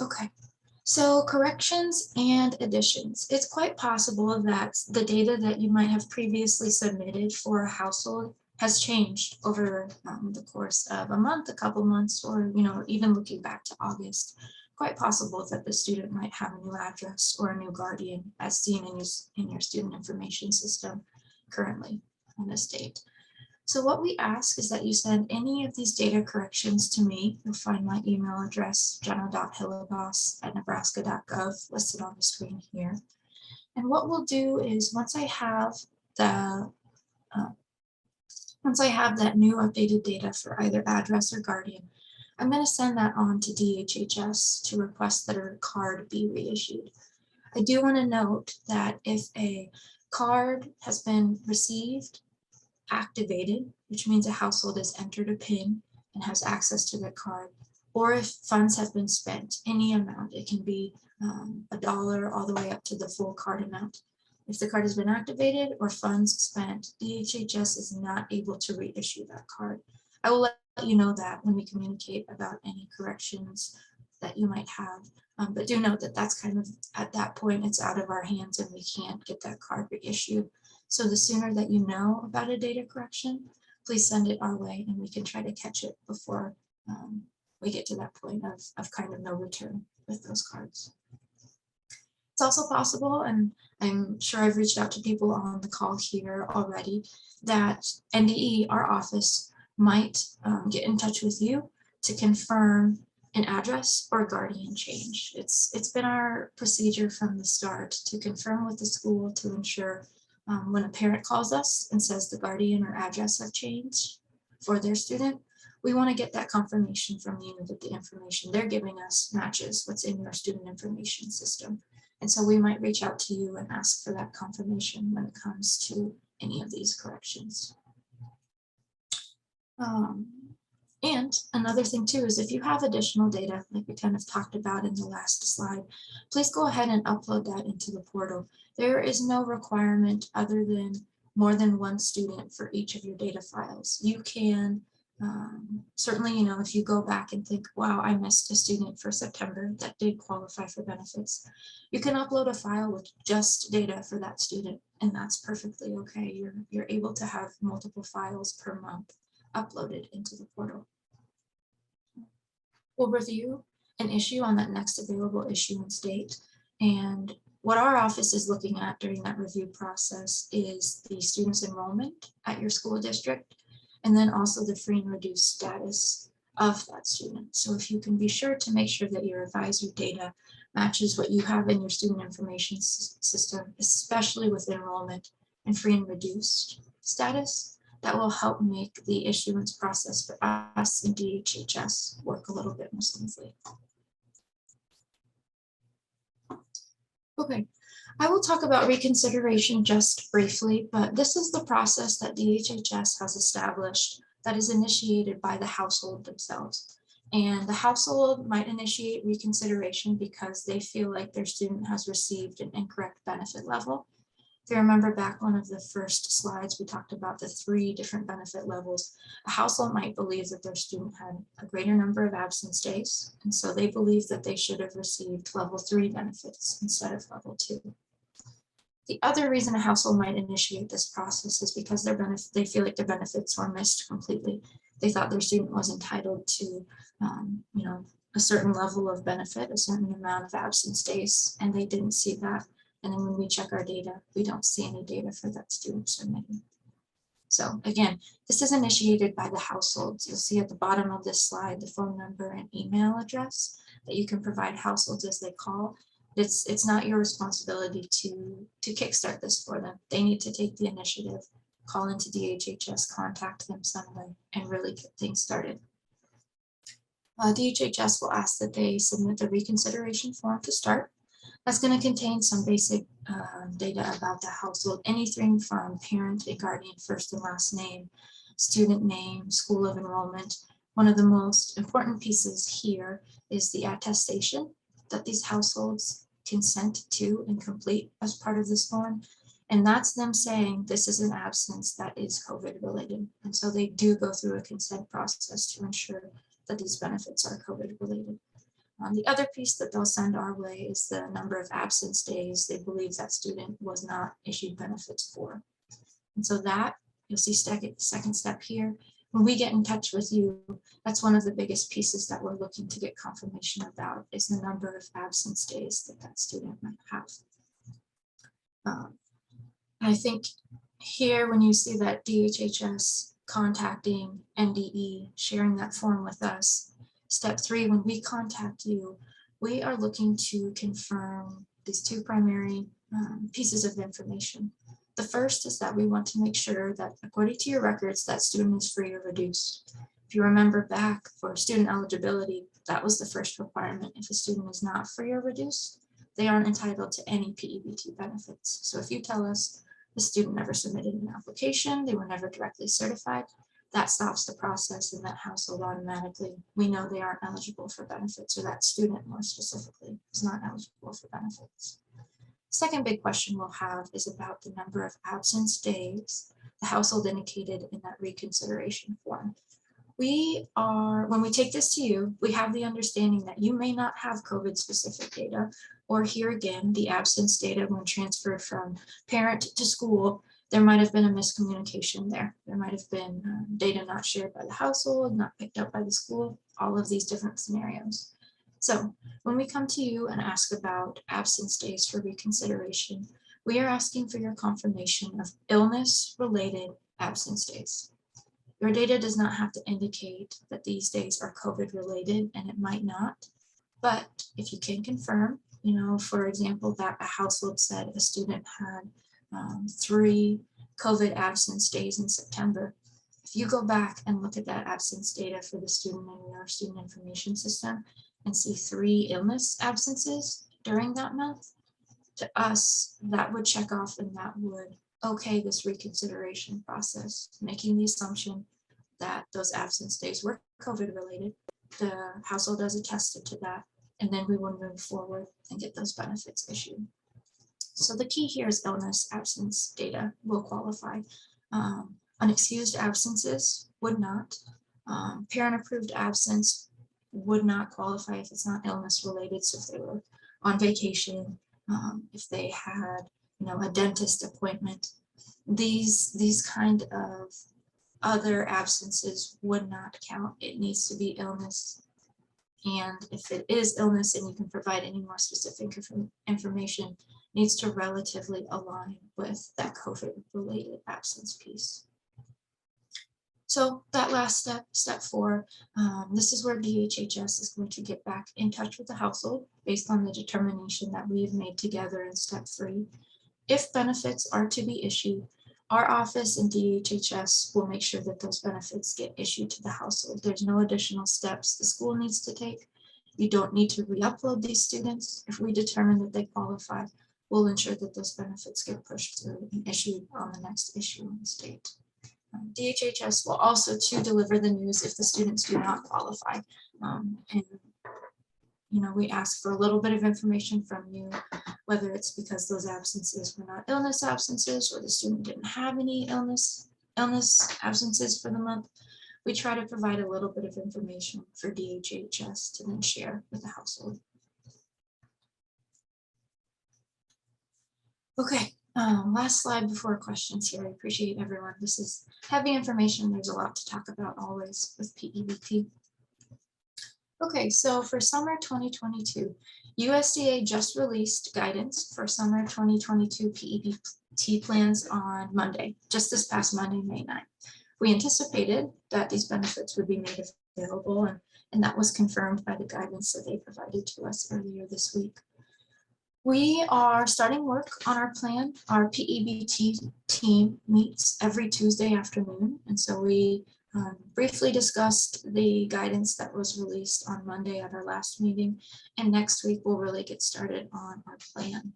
Okay, So corrections and additions. It's quite possible that the data that you might have previously submitted for a household has changed over the course of a month, a couple months, or even looking back to August. Quite possible that the student might have a new address or a new guardian as seen in your student information system currently on this date. So what we ask is that you send any of these data corrections to me. You'll find my email address, jenna.hillegas@nebraska.gov, listed on the screen here. And what we'll do is once I have the that new updated data for either address or guardian, I'm going to send that on to DHHS to request that a card be reissued. I do want to note that if a card has been received, activated, which means a household has entered a PIN and has access to their card, or if funds have been spent, any amount, it can be $1 all the way up to the full card amount. If the card has been activated or funds spent, DHHS is not able to reissue that card. I will let you know that when we communicate about any corrections that you might have. But do note that that's kind of at that point, it's out of our hands and we can't get that card reissued. So the sooner that you know about a data correction, please send it our way and we can try to catch it before we get to that point of kind of no return with those cards. It's also possible, and I'm sure I've reached out to people on the call here already, that NDE, our office, might get in touch with you to confirm an address or guardian change. It's been our procedure from the start to confirm with the school to ensure when a parent calls us and says the guardian or address have changed for their student, we want to get that confirmation from you that the information they're giving us matches what's in your student information system. And so we might reach out to you and ask for that confirmation when it comes to any of these corrections. And another thing too is if you have additional data, like we kind of talked about in the last slide, please go ahead and upload that into the portal. There is no requirement other than more than one student for each of your data files. You can certainly, if you go back and think, wow, I missed a student for September that did qualify for benefits, you can upload a file with just data for that student, and that's perfectly okay. You're able to have multiple files per month uploaded into the portal. We'll review an issue on that next available issuance date. And what our office is looking at during that review process is the student's enrollment at your school district, and then also the free and reduced status of that student. So if you can be sure to make sure that your advisor data matches what you have in your student information system, especially with enrollment and free and reduced status, that will help make the issuance process for us in DHHS work a little bit more smoothly. Okay, I will talk about reconsideration just briefly, but this is the process that DHHS has established that is initiated by the household themselves. And the household might initiate reconsideration because they feel like their student has received an incorrect benefit level. If you remember back one of the first slides, we talked about the 3 different benefit levels. A household might believe that their student had a greater number of absence days, and so they believe that they should have received level 3 benefits instead of level 2. The other reason a household might initiate this process is because they feel like their benefits were missed completely. They thought their student was entitled to, a certain level of benefit, a certain amount of absence days, and they didn't see that. And then when we check our data, we don't see any data for that student submitting. So again, this is initiated by the households. You'll see at the bottom of this slide, the phone number and email address that you can provide households as they call. It's not your responsibility to kickstart this for them. They need to take the initiative, call into DHHS, contact them some way, and really get things started. DHHS will ask that they submit the reconsideration form to start. That's going to contain some basic data about the household, anything from parent and guardian first and last name, student name, school of enrollment. One of the most important pieces here is the attestation that these households consent to and complete as part of this form. And that's them saying this is an absence that is COVID related. And so they do go through a consent process to ensure that these benefits are COVID related. The other piece that they'll send our way is the number of absence days they believe that student was not issued benefits for. And so that, you'll see second step here. When we get in touch with you, that's one of the biggest pieces that we're looking to get confirmation about, is the number of absence days that that student might have. I think here, when you see that DHHS contacting NDE, sharing that form with us, step 3, when we contact you, we are looking to confirm these 2 primary pieces of information. The first is that we want to make sure that, according to your records, that student is free or reduced. If you remember back for student eligibility, that was the first requirement. If a student is not free or reduced, they aren't entitled to any P-EBT benefits. So if you tell us the student never submitted an application, they were never directly certified, that stops the process in that household automatically. We know they aren't eligible for benefits, or that student more specifically is not eligible for benefits. Second big question we'll have is about the number of absence days the household indicated in that reconsideration form. When we take this to you, we have the understanding that you may not have COVID specific data, or here again, the absence data when transferred from parent to school, there might have been a miscommunication there. There might have been data not shared by the household, not picked up by the school, all of these different scenarios. So when we come to you and ask about absence days for reconsideration, we are asking for your confirmation of illness-related absence days. Your data does not have to indicate that these days are COVID-related, and it might not. But if you can confirm, for example, that a household said a student had 3 COVID absence days in September, if you go back and look at that absence data for the student in your student information system and see 3 illness absences during that month, to us, that would check off and that would okay this reconsideration process, making the assumption that those absence days were COVID related. The household has attested to that, and then we will move forward and get those benefits issued. So the key here is illness absence data will qualify. Unexcused absences would not. Parent approved absence would not qualify if it's not illness related. So if they were on vacation, if they had a dentist appointment, these kind of other absences would not count. It needs to be illness. And if it is illness and you can provide any more specific information, needs to relatively align with that COVID-related absence piece. So that last step, step 4, this is where DHHS is going to get back in touch with the household based on the determination that we have made together in step 3. If benefits are to be issued, our office and DHHS will make sure that those benefits get issued to the household. There's no additional steps the school needs to take. You don't need to re-upload these students. If we determine that they qualify, we'll ensure that those benefits get pushed through and issued on the next issuance date. DHHS will also deliver the news if the students do not qualify. We ask for a little bit of information from you, whether it's because those absences were not illness absences or the student didn't have any illness absences for the month. We try to provide a little bit of information for DHHS to then share with the household. Okay, last slide before questions here. I appreciate everyone. This is heavy information. There's a lot to talk about always with P-EBT. Okay, so for summer 2022, USDA just released guidance for summer 2022 P-EBT plans on Monday, just this past Monday, May 9th. We anticipated that these benefits would be made available, and that was confirmed by the guidance that they provided to us earlier this week. We are starting work on our plan. Our P-EBT team meets every Tuesday afternoon, and so we briefly discussed the guidance that was released on Monday at our last meeting, and next week we'll really get started on our plan.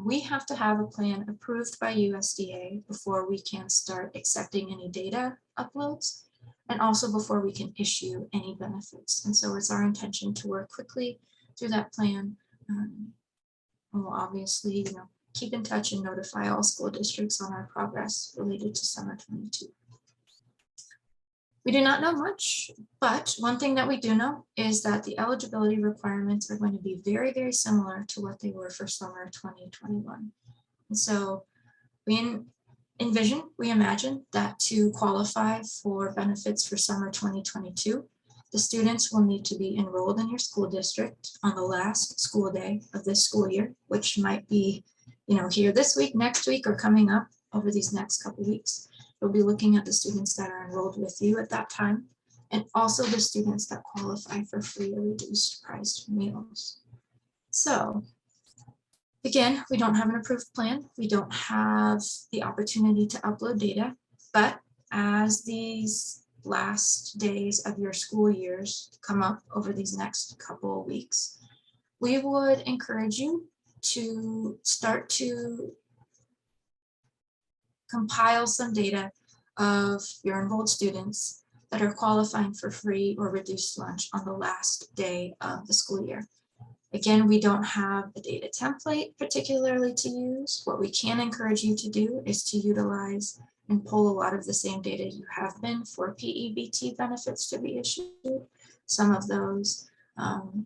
We have to have a plan approved by USDA before we can start accepting any data uploads, and also before we can issue any benefits. And so it's our intention to work quickly through that plan. And we'll obviously keep in touch and notify all school districts on our progress related to summer 22. We do not know much, but one thing that we do know is that the eligibility requirements are going to be very, very similar to what they were for summer 2021. And so we imagine that to qualify for benefits for summer 2022, the students will need to be enrolled in your school district on the last school day of this school year, which might be, here this week, next week, or coming up over these next couple weeks. You'll be looking at the students that are enrolled with you at that time, and also the students that qualify for free or reduced priced meals. So again, we don't have an approved plan. We don't have the opportunity to upload data, but as these last days of your school years come up over these next couple of weeks, we would encourage you to start to compile some data of your enrolled students that are qualifying for free or reduced lunch on the last day of the school year. Again, we don't have a data template particularly to use. What we can encourage you to do is to utilize and pull a lot of the same data you have been for P-EBT benefits to be issued. Some of those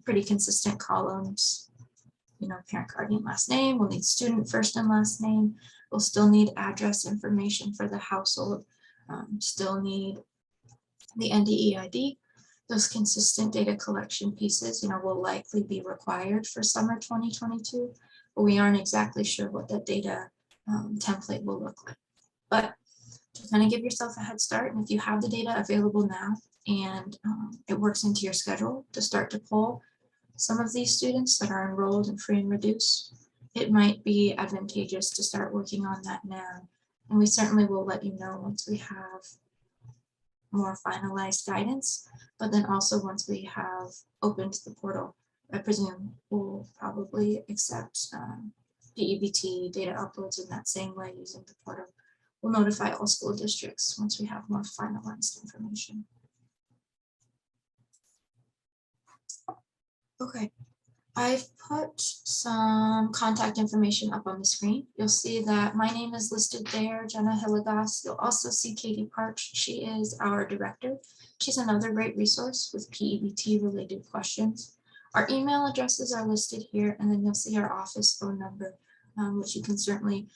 pretty consistent columns, parent, guardian, last name. We'll need student first and last name. We'll still need address information for the household. Still need the NDE ID. Those consistent data collection pieces, will likely be required for summer 2022, but we aren't exactly sure what that data template will look like. But to kind of give yourself a head start, and if you have the data available now and it works into your schedule to start to pull some of these students that are enrolled in free and reduced, it might be advantageous to start working on that now. And we certainly will let you know once we have more finalized guidance, but then also once we have opened the portal, I presume we'll probably accept P-EBT data uploads in that same way using the portal. We'll notify all school districts once we have more finalized information. Okay, I've put some contact information up on the screen. You'll see that my name is listed there, Jenna Hillegas. You'll also see Katie Parch. She is our director. She's another great resource with P-EBT related questions. Our email addresses are listed here, and then you'll see our office phone number, which you can certainly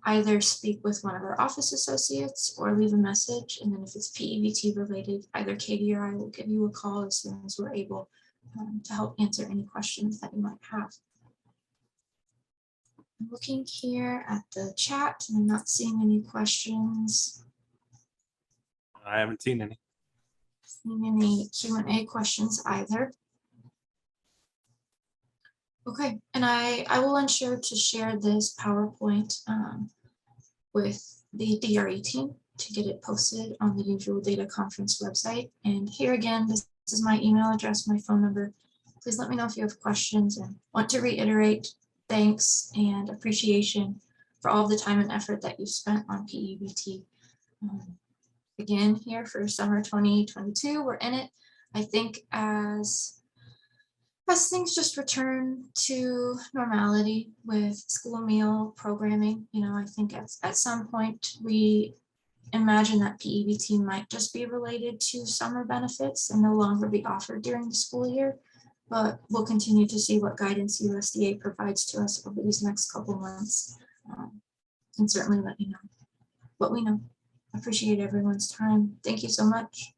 either speak with one of our office associates or leave a message. And then if it's P-EBT related, either Katie or I will give you a call as soon as we're able to help answer any questions that you might have. I'm looking here at the chat and I'm not seeing any questions.
I haven't seen any.
Seeing any Q&A questions either. Okay, and I will ensure to share this PowerPoint with the DRE team to get it posted on the usual data conference website. And here again, this is my email address, my phone number. Please let me know if you have questions, and want to reiterate thanks and appreciation for all the time and effort that you spent on P-EBT. Again, here for summer 2022, we're in it. I think as things just return to normality with school meal programming, I think at some point we imagine that P-EBT might just be related to summer benefits and no longer be offered during the school year. But we'll continue to see what guidance USDA provides to us over these next couple months, and certainly let you know what we know. I appreciate everyone's time. Thank you so much.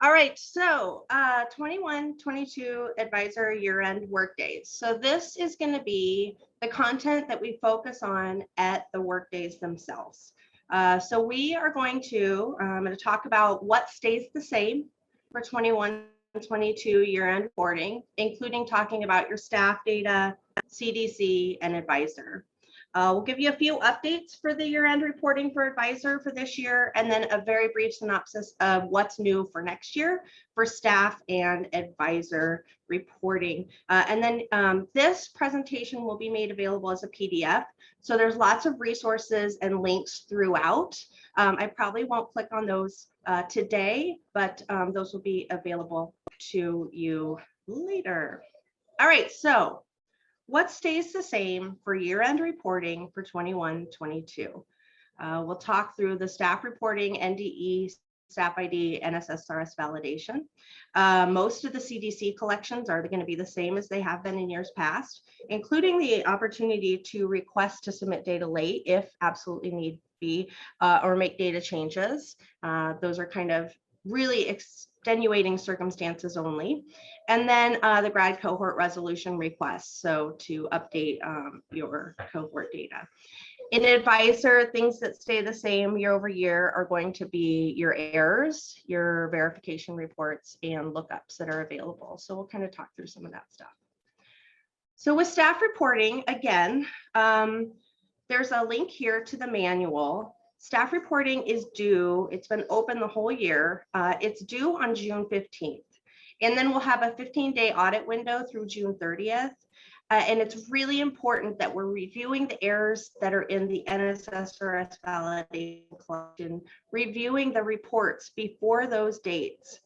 All right, so 21-22 advisor year-end work days. So this is going to be the content that we focus on at the work days themselves. So we are going to, I'm going to talk about what stays the same for 21-22 year-end reporting, including talking about your staff data, CDC, and advisor. We'll give you a few updates for the year-end reporting for advisor for this year, and then a very brief synopsis of what's new for next year for staff and advisor reporting. And then this presentation will be made available as a PDF. So there's lots of resources and links throughout. I probably won't click on those today, but those will be available to you later. All right, so what stays the same for year-end reporting for 21-22? We'll talk through the staff reporting, NDE, staff ID, and SSRS validation. Most of the CDC collections are going to be the same as they have been in years past, including the opportunity to request to submit data late if absolutely need be, or make data changes. Those are kind of really extenuating circumstances only. And then the grad cohort resolution requests, so to update your cohort data. In advisor, things that stay the same year over year are going to be your errors, your verification reports, and lookups that are available. So we'll kind of talk through some of that stuff. So with staff reporting, again, there's a link here to the manual. Staff reporting is due, it's been open the whole year. It's due on June 15th. And then we'll have a 15-day audit window through June 30th. And it's really important that we're reviewing the errors that are in the NSSRS validation collection, reviewing the reports before those dates,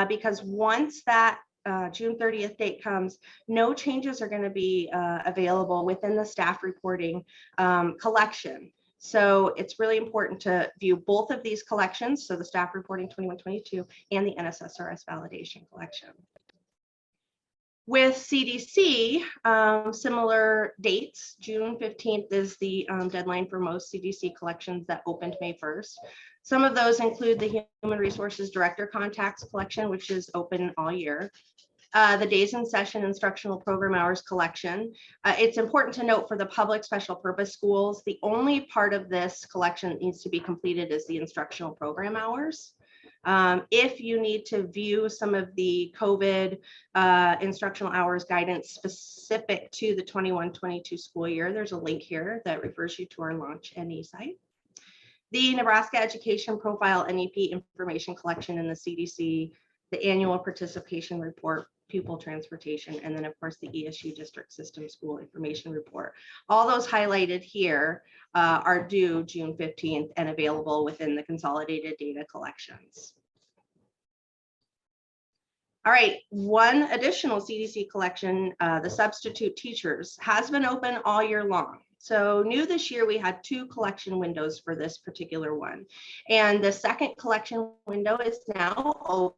because once that June 30th date comes, no changes are going to be available within the staff reporting collection. So it's really important to view both of these collections, so the staff reporting 21-22 and the NSSRS validation collection. With CDC, similar dates. June 15th is the deadline for most CDC collections that opened May 1st. Some of those include the Human Resources Director Contacts collection, which is open all year. The Days in Session Instructional Program Hours collection. It's important to note for the public special purpose schools, the only part of this collection that needs to be completed is the instructional program hours. If you need to view some of the COVID instructional hours guidance specific to the 21-22 school year, there's a link here that refers you to our Launch NE site. The Nebraska Education Profile NEP information collection in the CDC, the annual participation report, pupil transportation, and then of course the ESU district system school information report. All those highlighted here are due June 15th and available within the consolidated data collections. All right, one additional CDC collection, the substitute teachers, has been open all year long. So new this year, we had 2 collection windows for this particular one. And the second collection window is now open,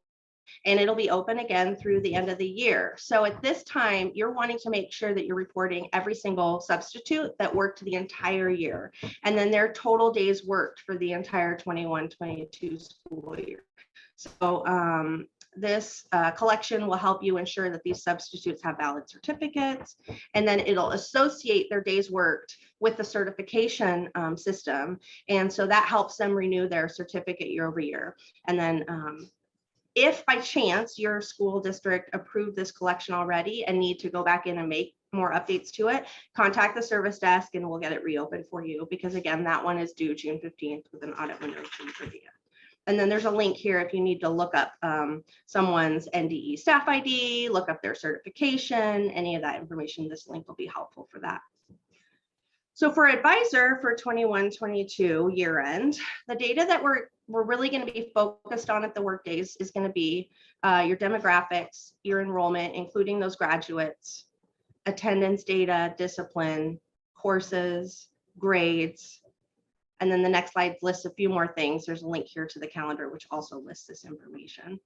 and it'll be open again through the end of the year. So at this time, you're wanting to make sure that you're reporting every single substitute that worked the entire year, and then their total days worked for the entire 21-22 school year. So this collection will help you ensure that these substitutes have valid certificates, and then it'll associate their days worked with the certification system. And so that helps them renew their certificate year over year. And then if by chance your school district approved this collection already and need to go back in and make more updates to it, contact the service desk and we'll get it reopened for you, because again, that one is due June 15th with an audit window of June 30th. And then there's a link here if you need to look up someone's NDE staff ID, look up their certification, any of that information, this link will be helpful for that. So for advisor for 21-22 year end, the data that we're really going to be focused on at the work days is going to be your demographics, your enrollment, including those graduates, attendance data, discipline, courses, grades. And then the next slide lists a few more things. There's a link here to the calendar, which also lists this information.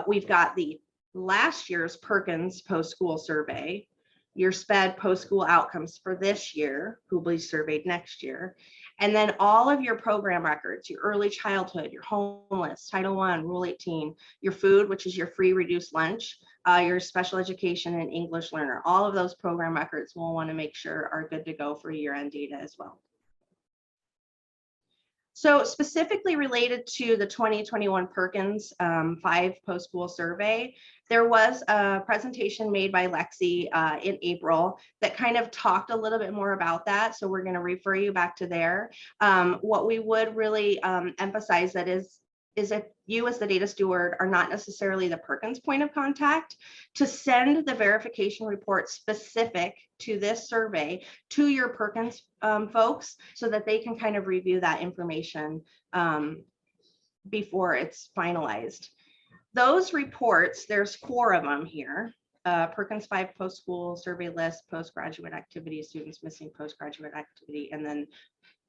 We've got the last year's Perkins post-school survey, your SPED post-school outcomes for this year, who will be surveyed next year, and then all of your program records, your early childhood, your homeless, Title I, Rule 18, your food, which is your free reduced lunch, your special education and English learner. All of those program records we'll want to make sure are good to go for year-end data as well. So specifically related to the 2021 Perkins 5 post-school survey, there was a presentation made by Lexi in April that kind of talked a little bit more about that. So we're going to refer you back to there. What we would really emphasize that is if you as the data steward are not necessarily the Perkins point of contact, to send the verification report specific to this survey to your Perkins folks so that they can kind of review that information before it's finalized. Those reports, there's 4 of them here. Perkins 5 post-school survey list, postgraduate activity, students missing postgraduate activity, and then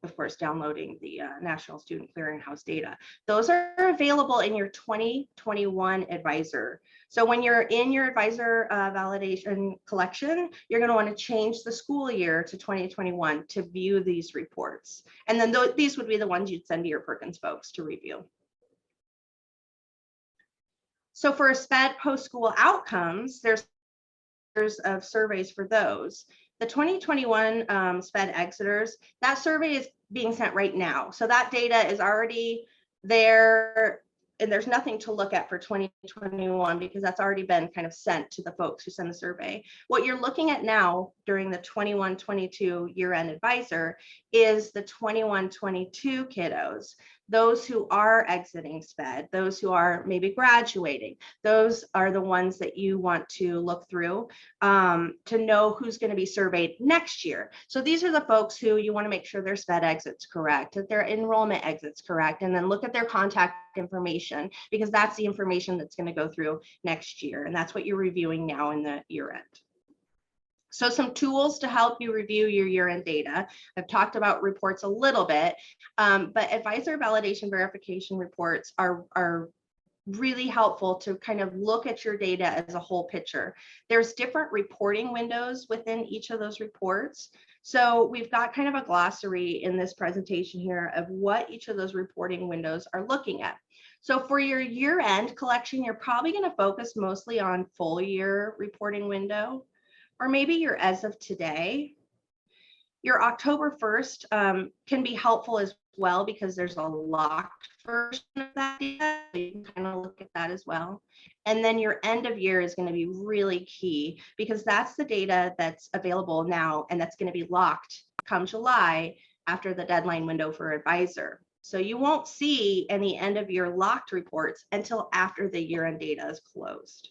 of course, downloading the National Student Clearinghouse data. Those are available in your 2021 advisor. So when you're in your advisor validation collection, you're going to want to change the school year to 2021 to view these reports. And then these would be the ones you'd send to your Perkins folks to review. So for SPED post-school outcomes, there's of surveys for those. The 2021 SPED exiters, that survey is being sent right now. So that data is already there, and there's nothing to look at for 2021 because that's already been kind of sent to the folks who send the survey. What you're looking at now during the 21-22 year-end advisor is the 21-22 kiddos, those who are exiting SPED, those who are maybe graduating. Those are the ones that you want to look through to know who's going to be surveyed next year. So these are the folks who you want to make sure their SPED exit's correct, that their enrollment exit's correct, and then look at their contact information, because that's the information that's going to go through next year. And that's what you're reviewing now in the year end. So some tools to help you review your year-end data. I've talked about reports a little bit, but advisor validation verification reports are really helpful to kind of look at your data as a whole picture. There's different reporting windows within each of those reports. So we've got kind of a glossary in this presentation here of what each of those reporting windows are looking at. So for your year-end collection, you're probably going to focus mostly on full year reporting window, or maybe your as of today. Your October 1st can be helpful as well because there's a locked version of that data. So you can kind of look at that as well. And then your end of year is going to be really key because that's the data that's available now and that's going to be locked come July after the deadline window for advisor. So you won't see any end of year locked reports until after the year-end data is closed.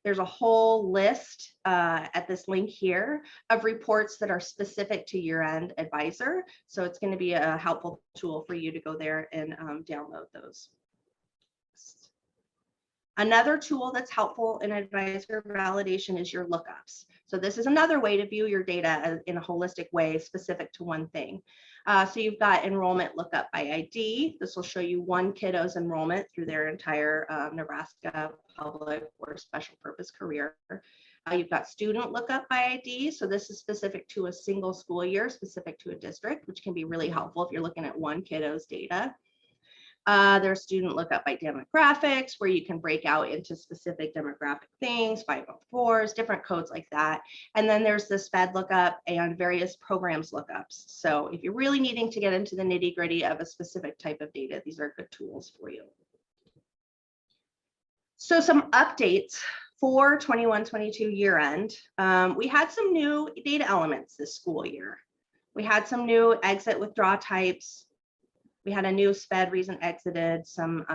There's a whole list at this link here of reports that are specific to year-end advisor. So it's going to be a helpful tool for you to go there and download those. Another tool that's helpful in advisor validation is your lookups. So this is another way to view your data in a holistic way specific to one thing. So you've got enrollment lookup by ID. This will show you one kiddo's enrollment through their entire Nebraska public or special purpose career. You've got student lookup by ID. So this is specific to a single school year, specific to a district, which can be really helpful if you're looking at one kiddo's data. There's student lookup by demographics, where you can break out into specific demographic things, 504s, different codes like that. And then there's the SPED lookup and various programs lookups. So if you're really needing to get into the nitty gritty of a specific type of data, these are good tools for you. So some updates for 21-22 year end. We had some new data elements this school year. We had some new exit withdraw types. We had a new SPED reason exited, some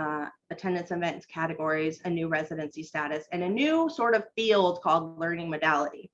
attendance events categories, a new residency status, and a new sort of field called learning modality.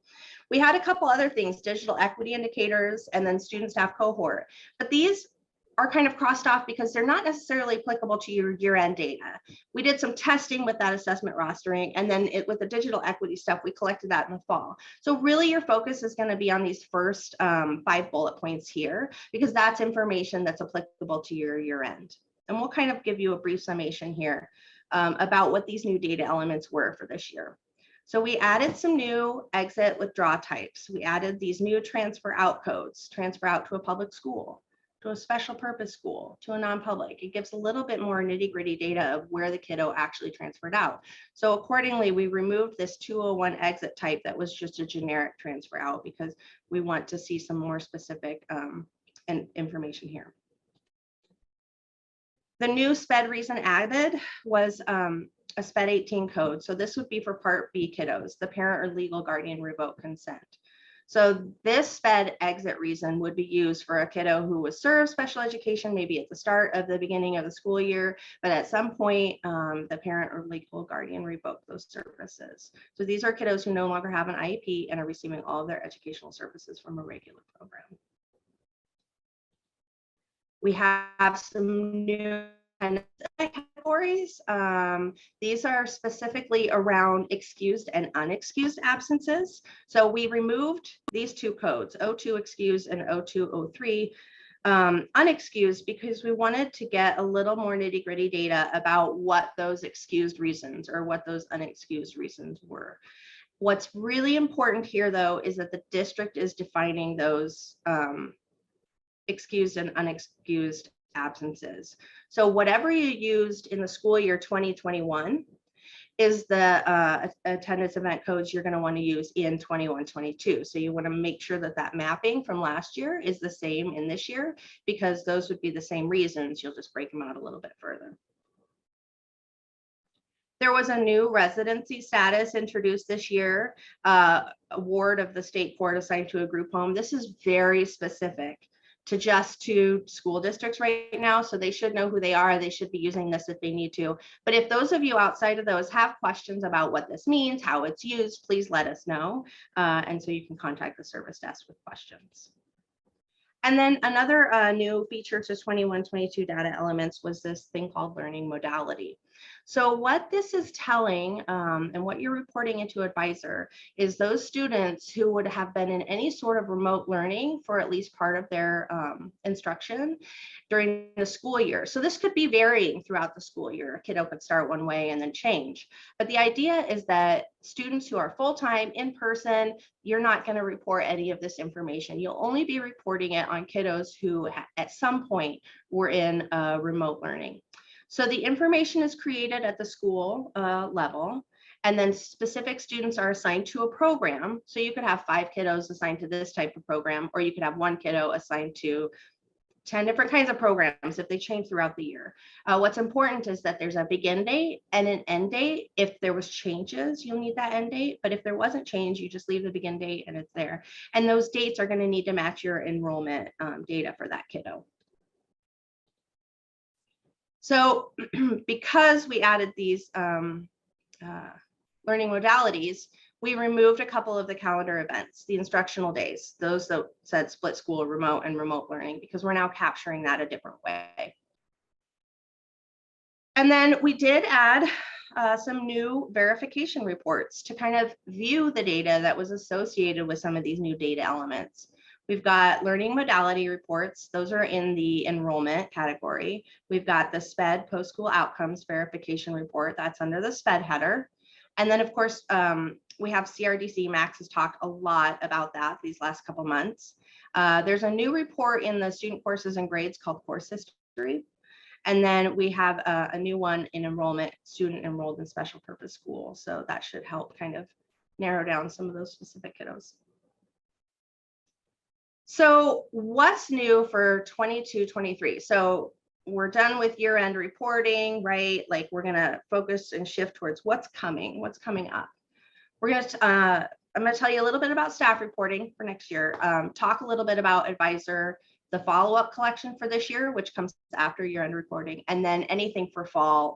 We had a couple other things, digital equity indicators, and then student staff cohort. But these are kind of crossed off because they're not necessarily applicable to your year-end data. We did some testing with that assessment rostering, and then with the digital equity stuff, we collected that in the fall. So really your focus is going to be on these first 5 bullet points here, because that's information that's applicable to your year-end. And we'll kind of give you a brief summation here about what these new data elements were for this year. So we added some new exit withdraw types. We added these new transfer out codes, transfer out to a public school, to a special purpose school, to a non-public. It gives a little bit more nitty-gritty data of where the kiddo actually transferred out. So accordingly, we removed this 201 exit type that was just a generic transfer out because we want to see some more specific information here. The new SPED reason added was a SPED 18 code. So this would be for Part B kiddos, the parent or legal guardian revoke consent. So this SPED exit reason would be used for a kiddo who was served special education, maybe at the start of the beginning of the school year, but at some point, the parent or legal guardian revoked those services. So these are kiddos who no longer have an IEP and are receiving all of their educational services from a regular program. We have some new categories. These are specifically around excused and unexcused absences. So we removed these 2 codes, 02 excused and 0203. unexcused because we wanted to get a little more nitty-gritty data about what those excused reasons or what those unexcused reasons were. What's really important here, though, is that the district is defining those excused and unexcused absences. So whatever you used in the school year 2021 is the attendance event codes you're going to want to use in 21-22. So you want to make sure that that mapping from last year is the same in this year, because those would be the same reasons. You'll just break them out a little bit further. There was a new residency status introduced this year, a ward of the state court assigned to a group home. This is very specific to just two school districts right now, so they should know who they are. They should be using this if they need to. But if those of you outside of those have questions about what this means, how it's used, please let us know. And so you can contact the service desk with questions. And then another new feature to 21-22 data elements was this thing called learning modality. So what this is telling and what you're reporting into Advisor is those students who would have been in any sort of remote learning for at least part of their instruction during the school year. So this could be varying throughout the school year. A kiddo could start one way and then change. But the idea is that students who are full-time in person, you're not going to report any of this information. You'll only be reporting it on kiddos who at some point were in remote learning. So the information is created at the school level, and then specific students are assigned to a program. So you could have 5 kiddos assigned to this type of program, or you could have 1 kiddo assigned to 10 different kinds of programs if they change throughout the year. What's important is that there's a begin date and an end date. If there was changes, you'll need that end date. But if there wasn't change, you just leave the begin date and it's there. And those dates are going to need to match your enrollment data for that kiddo. So because we added these learning modalities, we removed a couple of the calendar events, the instructional days, those that said split school, remote, and remote learning, because we're now capturing that a different way. And then we did add some new verification reports to kind of view the data that was associated with some of these new data elements. We've got learning modality reports. Those are in the enrollment category. We've got the SPED post-school outcomes verification report. That's under the SPED header. And then, of course, we have CRDC. Max has talked a lot about that these last couple months. There's a new report in the student courses and grades called course history. And then we have a new one in enrollment, student enrolled in special purpose school. So that should help kind of narrow down some of those specific kiddos. So what's new for 22-23? So we're done with year-end reporting, right? Like we're gonna focus and shift towards what's coming up. We're gonna, I'm gonna tell you a little bit about staff reporting for next year, talk a little bit about Advisor, the follow-up collection for this year, which comes after year-end reporting, and then anything for fall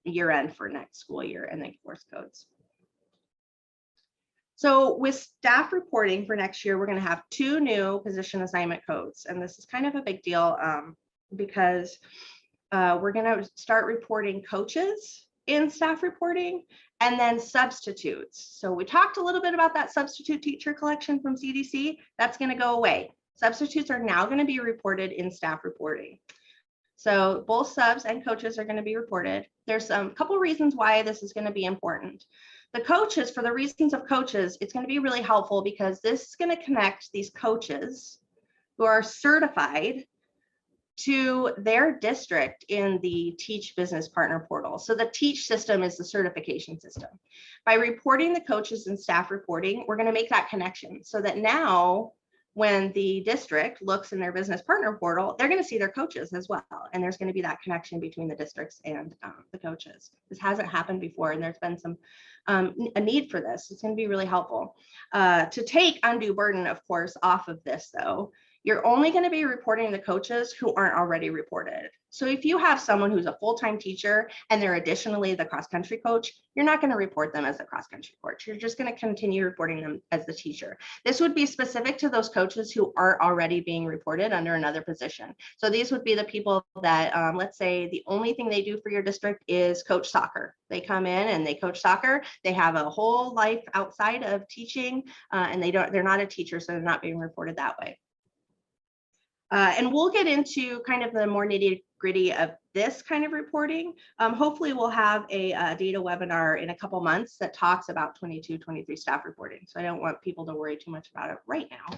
year-end for next school year, and then course codes. So with staff reporting for next year, we're going to have 2 new position assignment codes. And this is kind of a big deal because we're going to start reporting coaches in staff reporting and then substitutes. So we talked a little bit about that substitute teacher collection from CDC. That's going to go away. Substitutes are now going to be reported in staff reporting. So both subs and coaches are going to be reported. There's a couple reasons why this is going to be important. The coaches, for the reasons of coaches, it's going to be really helpful because this is going to connect these coaches who are certified to their district in the Teach Business Partner Portal. So the Teach system is the certification system. By reporting the coaches in staff reporting, we're going to make that connection so that now when the district looks in their business partner portal, they're going to see their coaches as well. And there's going to be that connection between the districts and the coaches. This hasn't happened before, and there's been some a need for this. It's going to be really helpful. To take undue burden, of course, off of this, though, you're only going to be reporting the coaches who aren't already reported. So if you have someone who's a full-time teacher and they're additionally the cross-country coach, you're not going to report them as a cross-country coach. You're just going to continue reporting them as the teacher. This would be specific to those coaches who aren't already being reported under another position. So these would be the people that, let's say the only thing they do for your district is coach soccer. They come in and they coach soccer. They have a whole life outside of teaching and they're not a teacher, so they're not being reported that way. And we'll get into kind of the more nitty gritty of this kind of reporting. Hopefully we'll have a data webinar in a couple months that talks about 22-23 staff reporting. So I don't want people to worry too much about it right now.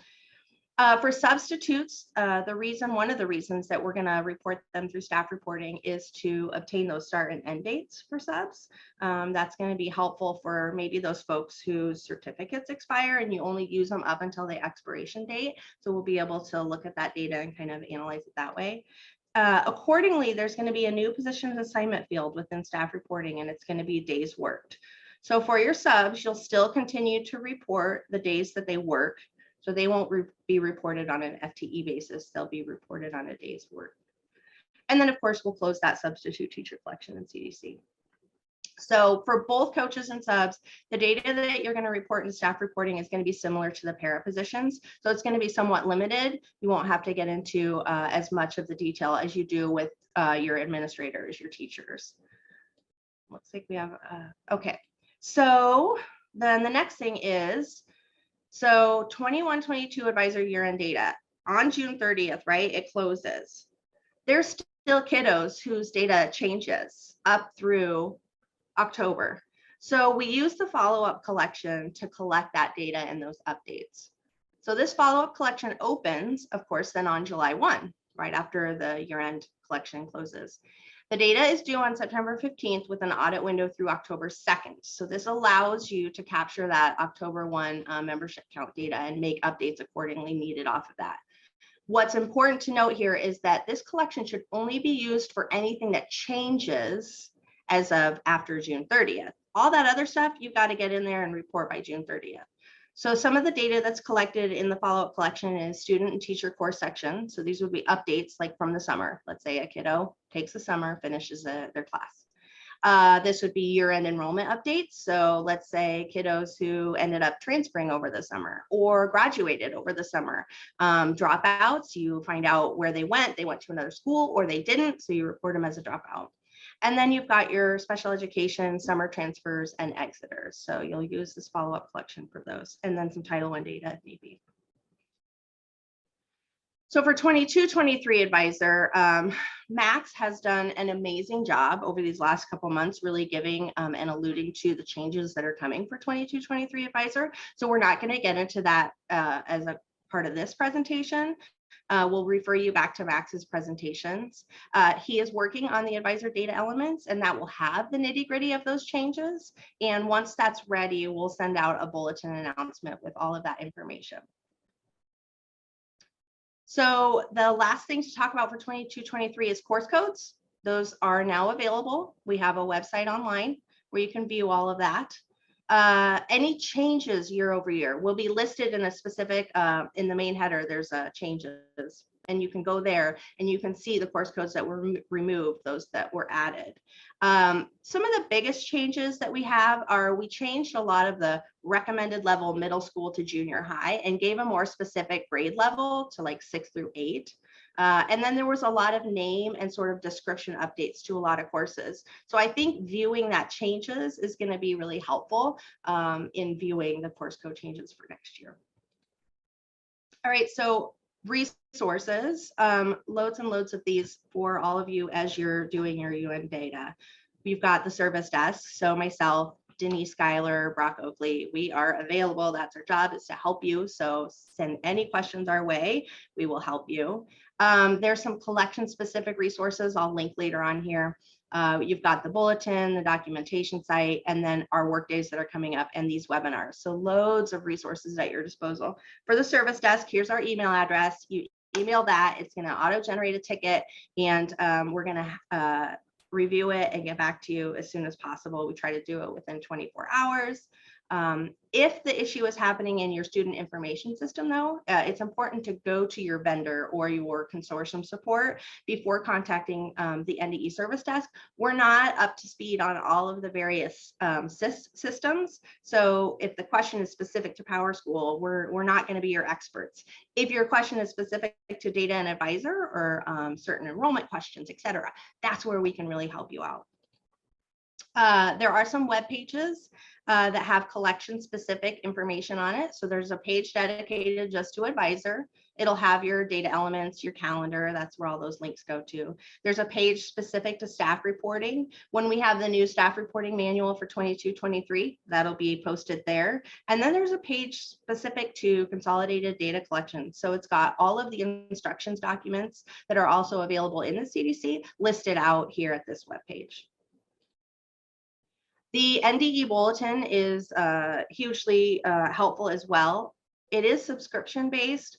For substitutes, one of the reasons that we're going to report them through staff reporting is to obtain those start and end dates for subs. That's going to be helpful for maybe those folks whose certificates expire and you only use them up until the expiration date. So we'll be able to look at that data and kind of analyze it that way. Accordingly, there's going to be a new positions assignment field within staff reporting, and it's going to be days worked. So for your subs, you'll still continue to report the days that they work. So they won't be reported on an FTE basis. They'll be reported on a day's work. And then of course, we'll close that substitute teacher collection in CDC. So for both coaches and subs, the data that you're going to report in staff reporting is going to be similar to the para positions. So it's going to be somewhat limited. You won't have to get into as much of the detail as you do with your administrators, your teachers. Looks like we have, okay. So then the next thing is, so 21-22 advisor year-end data on June 30th, right? It closes. There's still kiddos whose data changes up through October. So we use the follow-up collection to collect that data and those updates. So this follow-up collection opens, of course, then on July 1, right after the year-end collection closes. The data is due on September 15th with an audit window through October 2nd. So this allows you to capture that October 1 membership count data and make updates accordingly needed off of that. What's important to note here is that this collection should only be used for anything that changes as of after June 30th. All that other stuff, you've got to get in there and report by June 30th. So some of the data that's collected in the follow-up collection is student and teacher course section. So these would be updates like from the summer. Let's say a kiddo takes the summer, finishes their class. This would be year-end enrollment updates. So let's say kiddos who ended up transferring over the summer or graduated over the summer. Dropouts, you find out where they went to another school or they didn't, so you report them as a dropout. And then you've got your special education, summer transfers, and exiters. So you'll use this follow-up collection for those, and then some Title I data if need be. So for 22-23 advisor, Max has done an amazing job over these last couple months, really giving and alluding to the changes that are coming for 22-23 advisor. So we're not going to get into that as a part of this presentation. We'll refer you back to Max's presentations. He is working on the advisor data elements, and that will have the nitty gritty of those changes. And once that's ready, we'll send out a bulletin announcement with all of that information. So the last thing to talk about for 22-23 is course codes. Those are now available. We have a website online where you can view all of that. Any changes year over year will be listed in a specific, in the main header, there's changes, and you can go there and you can see the course codes that were removed, those that were added. Some of the biggest changes that we have are we changed a lot of the recommended level middle school to junior high and gave a more specific grade level to like 6 through 8. And then there was a lot of name and sort of description updates to a lot of courses. So I think viewing that changes is going to be really helpful in viewing the course code changes for next year. All right, so resources, loads and loads of these for all of you as you're doing your UN data. We've got the service desk. So myself, Denise Schuyler, Brock Oakley, we are available. That's our job, is to help you. So send any questions our way. We will help you. There's some collection specific resources I'll link later on here. You've got the bulletin, the documentation site, and then our work days that are coming up and these webinars. So loads of resources at your disposal. For the service desk, here's our email address. You email that, it's going to auto-generate a ticket, and we're going to review it and get back to you as soon as possible. We try to do it within 24 hours. If the issue is happening in your student information system, though, it's important to go to your vendor or your consortium support before contacting the NDE service desk. We're not up to speed on all of the various systems. So if the question is specific to PowerSchool, we're not going to be your experts. If your question is specific to data and advisor or certain enrollment questions, et cetera, that's where we can really help you out. There are some web pages that have collection specific information on it. So there's a page dedicated just to advisor, It'll have your data elements, your calendar. That's where all those links go to. There's a page specific to staff reporting. When we have the new staff reporting manual for 22-23, that'll be posted there. And then there's a page specific to consolidated data collection. So it's got all of the instructions documents that are also available in the CDC listed out here at this webpage. The NDE bulletin is hugely helpful as well. It is subscription based.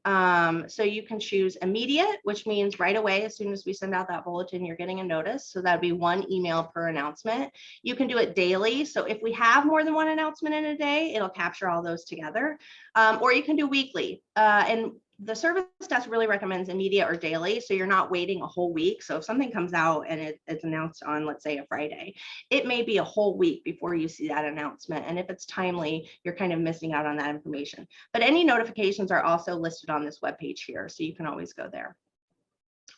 So you can choose immediate, which means right away, as soon as we send out that bulletin, you're getting a notice. So that'd be 1 email per announcement. You can do it daily. So if we have more than 1 announcement in a day, it'll capture all those together. Or you can do weekly. And the service desk really recommends immediate or daily, so you're not waiting a whole week. So if something comes out and it's announced on, let's say, a Friday, it may be a whole week before you see that announcement. And if it's timely, you're kind of missing out on that information. But any notifications are also listed on this webpage here, so you can always go there.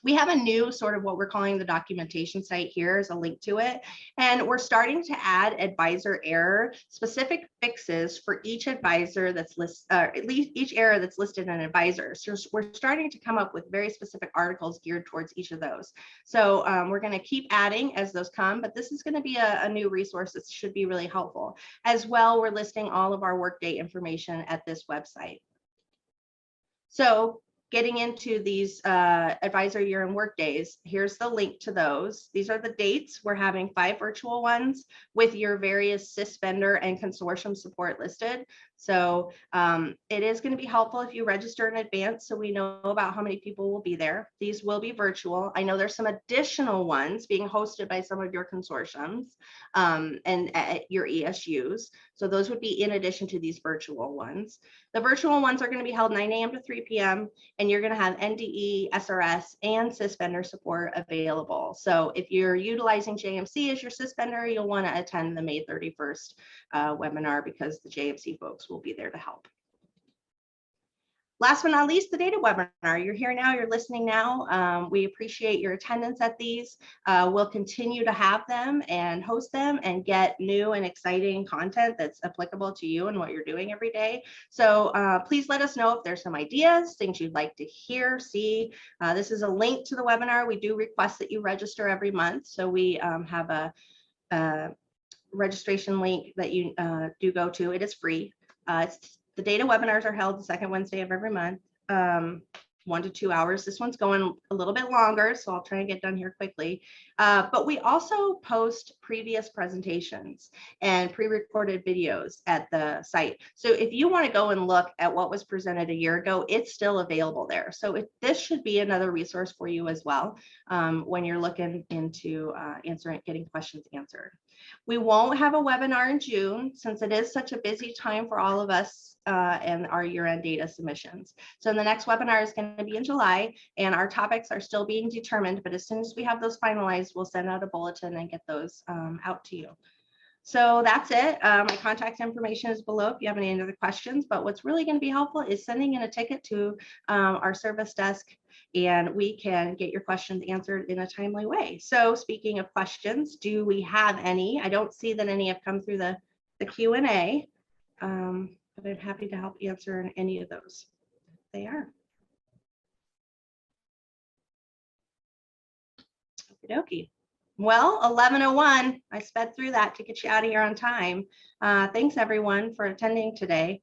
We have a new sort of what we're calling the documentation site here is a link to it. And we're starting to add advisor error specific fixes for each advisor that's each error that's listed in advisor. So we're starting to come up with very specific articles geared towards each of those. So we're going to keep adding as those come, but this is going to be a new resource that should be really helpful. As well, we're listing all of our workday information at this website. So getting into these advisor year and work days, here's the link to those. These are the dates. We're having 5 virtual ones with your various CIS vendor and consortium support listed. So it is going to be helpful if you register in advance so we know about how many people will be there. These will be virtual. I know there's some additional ones being hosted by some of your consortiums and at your ESUs. So those would be in addition to these virtual ones. The virtual ones are going to be held 9 a.m. to 3 p.m. and you're going to have NDE, SRS, and CIS vendor support available. So if you're utilizing JMC as your CIS vendor, you'll want to attend the May 31st webinar because the JMC folks will be there to help. Last but not least, the data webinar. You're here now, you're listening now. We appreciate your attendance at these. We'll continue to have them and host them and get new and exciting content that's applicable to you and what you're doing every day. So please let us know if there's some ideas, things you'd like to hear, see. This is a link to the webinar. We do request that you register every month. So we have a registration link that you do go to. It is free. The data webinars are held the second Wednesday of every month, 1 to 2 hours. This one's going a little bit longer, so I'll try and get done here quickly. But we also post previous presentations and pre-recorded videos at the site. So if you want to go and look at what was presented a year ago, it's still available there. So this should be another resource for you as well when you're looking into getting questions answered. We won't have a webinar in June since it is such a busy time for all of us and our year-end data submissions. So the next webinar is going to be in July and our topics are still being determined, but as soon as we have those finalized, we'll send out a bulletin and get those out to you. So that's it. My contact information is below if you have any other questions, but what's really going to be helpful is sending in a ticket to our service desk and we can get your questions answered in a timely way. So speaking of questions, do we have any? I don't see that any have come through the Q&A, but I'm happy to help answer any of those. They are. Okie dokie. Well, 11:01, I sped through that to get you out of here on time. Thanks everyone for attending today.